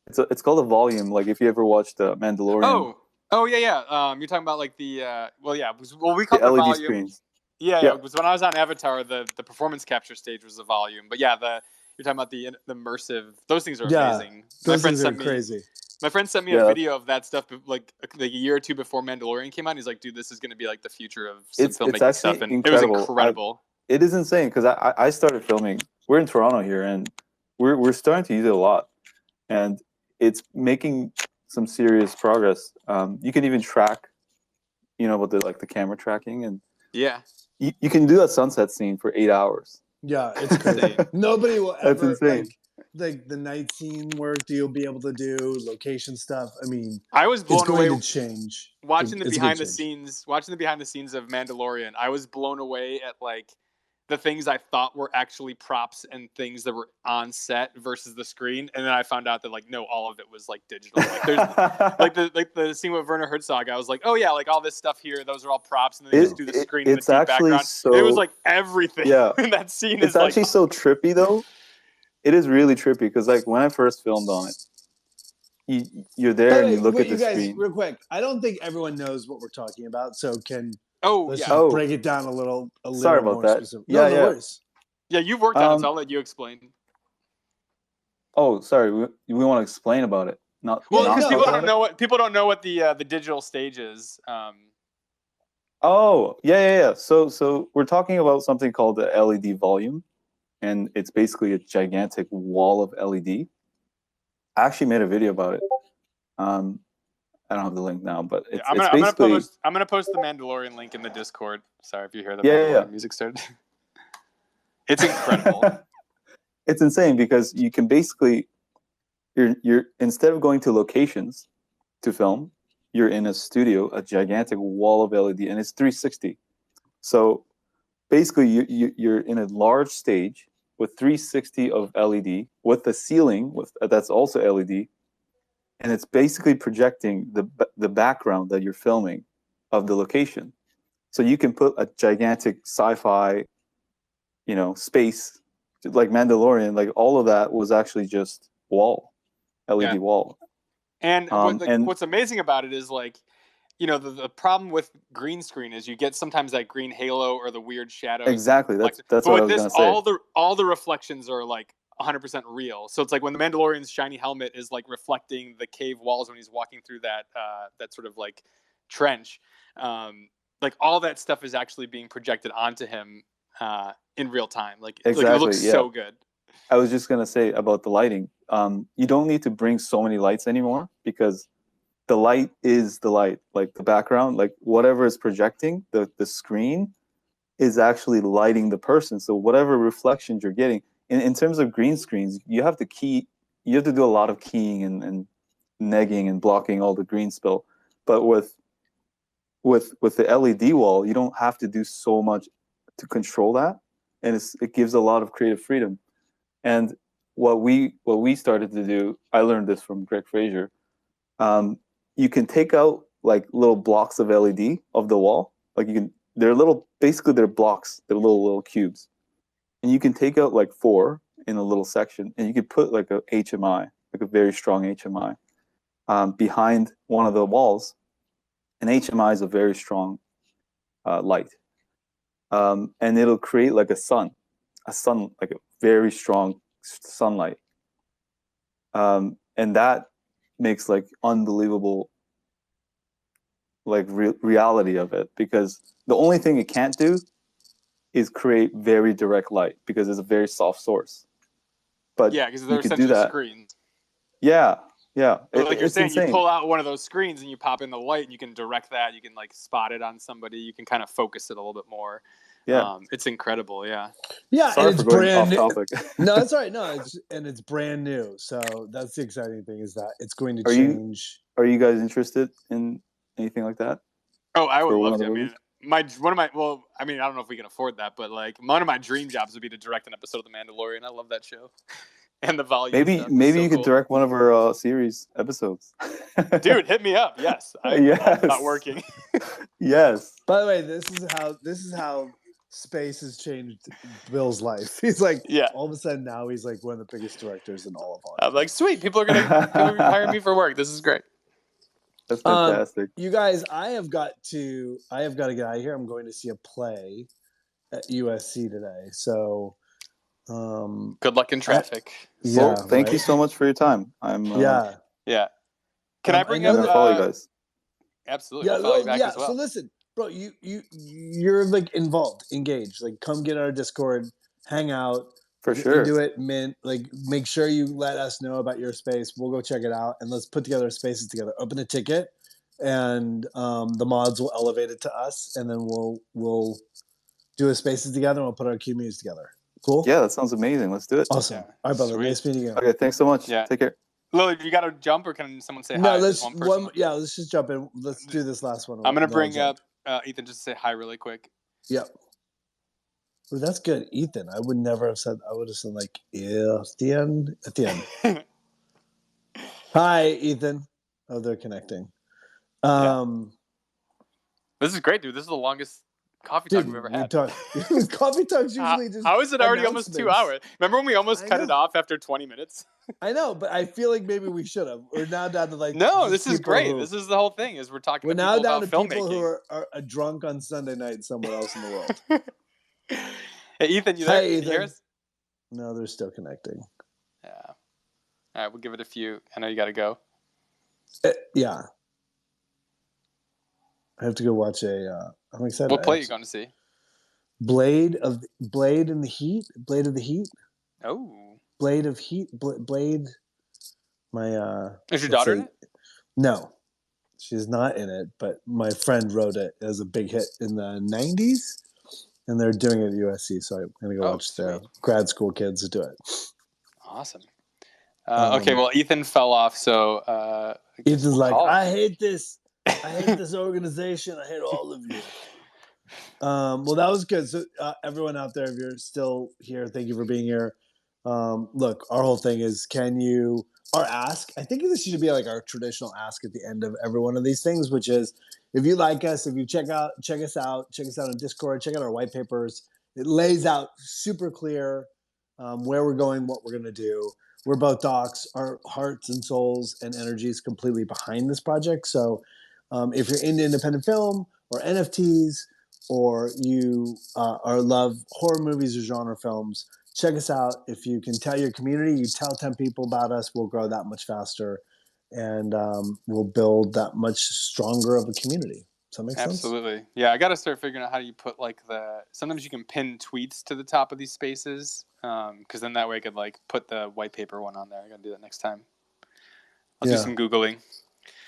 It's called a volume. Like if you ever watched Mandalorian. Oh yeah. You're talking about like the we call the it LED volume. screens. Yeah. It was when I was on Avatar, the performance capture stage was the volume. But yeah, you're talking about the immersive. Those things are amazing. Those things are crazy. My friend sent me a video of that stuff like a year or two before Mandalorian came out. He's like, dude, this is going to be like the future of some filmmaking stuff. And incredible. It was incredible. It is insane, because I started filming. We're in Toronto here, and we're starting to use it a lot, and it's making some serious progress. You can even track, with the camera tracking, and you can do that sunset scene for 8 hours. Yeah, it's crazy. Nobody will ever. That's insane. Like the night scene work that you'll be able to do, location stuff. I mean, I was blown away. It's going to change. Watching the behind the scenes of Mandalorian, I was blown away at like the things I thought were actually props and things that were on set versus the screen, and then I found out that like no, all of it was like digital. Like there's like the scene with Werner Herzog. I was like, oh yeah, like all this stuff here, those are all props, and then they just do the screen in the deep background. It was like everything. Yeah, in that scene. It's actually so trippy though. It is really trippy, because like when I first filmed on it, you're there and you look at the screen. Real quick, I don't think everyone knows what we're talking about, so let's just break it down a little Sorry about more that. Specific. No worries. Yeah, you've worked on it, so I'll let you explain. Oh, sorry. We want to explain about it. Because people don't know what the digital stage is. Oh, yeah. So we're talking about something called the LED volume, and it's basically a gigantic wall of LED. I actually made a video about it. I don't have the link now, but it's basically. I'm gonna post the Mandalorian link in the Discord. Sorry if you hear the Mandalorian music started. It's incredible. it's insane because you can basically you're instead of going to locations to film, you're in a studio, a gigantic wall of LED, and it's 360. So basically, you're in a large stage with 360 of LED with the ceiling that's also LED, and it's basically projecting the background that you're filming of the location. So you can put a gigantic sci-fi, space, like Mandalorian, like all of that was actually just LED wall. And what's amazing about it is like, the problem with green screen is you get sometimes that green halo or the weird shadows. Exactly. That's what I was going to say. All the reflections are like 100% real. So it's like when the Mandalorian's shiny helmet is like reflecting the cave walls when he's walking through that sort of like trench, like all that stuff is actually being projected onto him in real time. Like, exactly, it looks so good. I was just going to say about the lighting. You don't need to bring so many lights anymore because the light is the light, like the background, like whatever is projecting, the screen is actually lighting the person. So whatever reflections you're getting, in terms of green screens, you have to do a lot of keying and negging and blocking all the green spill. But with the LED wall, you don't have to do so much to control that, and it gives a lot of creative freedom. And what we started to do, I learned this from Greg Fraser. You can take out like little blocks of LED of the wall. Like they're blocks, they're little cubes. And you can take out like 4 in a little section, and you could put like a HMI, like a very strong HMI, behind one of the walls. And HMI is a very strong light. And it'll create like a sun, like a very strong sunlight. And that makes like unbelievable like reality of it, because the only thing it can't do is create very direct light because it's a very soft source. But because they're essentially screens. Yeah. Like you're saying, insane. You pull out one of those screens and you pop in the light and you can direct that. You can like spot it on somebody. You can kind of focus it a little bit more. Yeah. It's incredible. Yeah. Sorry and it's brand new. No, that's all right. No, it's brand new. So that's the exciting thing, is that it's going to change. Are you guys interested in anything like that? Oh, I would love to. I mean, I don't know if we can afford that, but like one of my dream jobs would be to direct an episode of The Mandalorian. I love that show. And the volume. Maybe you could direct one of our series episodes. Dude, hit me up. Yes. I'm not working. Yes. By the way, this is how space has changed Bill's life. He's like, all of a sudden now he's like one of the biggest directors in all of Hollywood. I'm like, sweet, people are gonna hire me for work. This is great. That's fantastic. You guys, I have got to get out of here. I'm going to see a play at USC today. So good luck in traffic. Thank you so much for your time. Yeah. Can I bring up follow you guys? Absolutely. I'll follow you back as well. So listen, bro, you're like involved, engaged. Like, come get our Discord, hang out. For sure. Do it, mint. Like, make sure you let us know about your space. We'll go check it out, and let's put together spaces together. Open a ticket, and the mods will elevate it to us, and then we'll do a spaces together, and we'll put our communities together. Cool? Yeah, that sounds amazing. Let's do it. Awesome. All right, brother. Sweet. Nice meeting you. Okay, thanks so much. Yeah. Take care. Lily, you got to jump, or can someone say hi? No, let's just jump in. Let's do this last one. I'm going to bring up Ethan just to say hi really quick. Yep. Ooh, that's good. Ethan. I would never have said, I would have said like, yeah, at the end. Hi, Ethan. Oh, they're connecting. This is great, dude. This is the longest coffee talk we've ever had. Coffee talks usually just. How is it already almost 2 hours? Remember when we almost cut it off after 20 minutes? I know, but I feel like maybe we should have. We're now down to like. No, this is great. This is the whole thing. Is we're talking. We're now down to filmmaking. People who are drunk on Sunday night somewhere else in the world. Hey, Ethan, you there? Hey, Ethan. Can you hear us? No, they're still connecting. Yeah. All right, we'll give it a few. I know you got to go. Yeah. I have to go watch I'm excited. What play are you going to see? Blade of the Heat. Oh. Blade of Heat. Blade. My. Is your daughter in it? No, she's not in it. But my friend wrote it as a big hit in the '90s, and they're doing it at USC. So I'm gonna go watch the grad school kids do it. Awesome. Okay, well, Ethan fell off, so Ethan's like, I hate this. I hate this organization. I hate all of you. Well, that was good. So, everyone out there, if you're still here, thank you for being here. Look, our whole thing is, our ask. I think this should be like our traditional ask at the end of every one of these things, which is, if you like us, if you check us out on Discord, check out our white papers. It lays out super clear where we're going, what we're going to do. We're both docs. Our hearts and souls and energy is completely behind this project. So if you're into independent film or NFTs, or you love horror movies or genre films, check us out. If you can tell your community, you tell 10 people about us, we'll grow that much faster, and we'll build that much stronger of a community. Does that make sense? Absolutely. Yeah, I got to start figuring out how do you put like sometimes you can pin tweets to the top of these spaces, because then that way I could like put the white paper one on there. I got to do that next time. I'll do some Googling.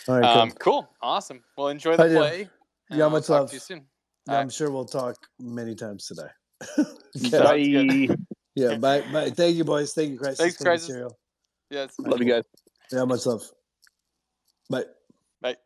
All right, cool. Awesome. Well, enjoy the play. Yeah, much love. Talk to you soon. Yeah, I'm sure we'll talk many times today. Okay. Bye. Yeah, bye. Thank you, boys. Thank you, Crisis. Thanks, Crisis. Serial. Yes. Love you guys. Yeah, much love. Bye. Bye.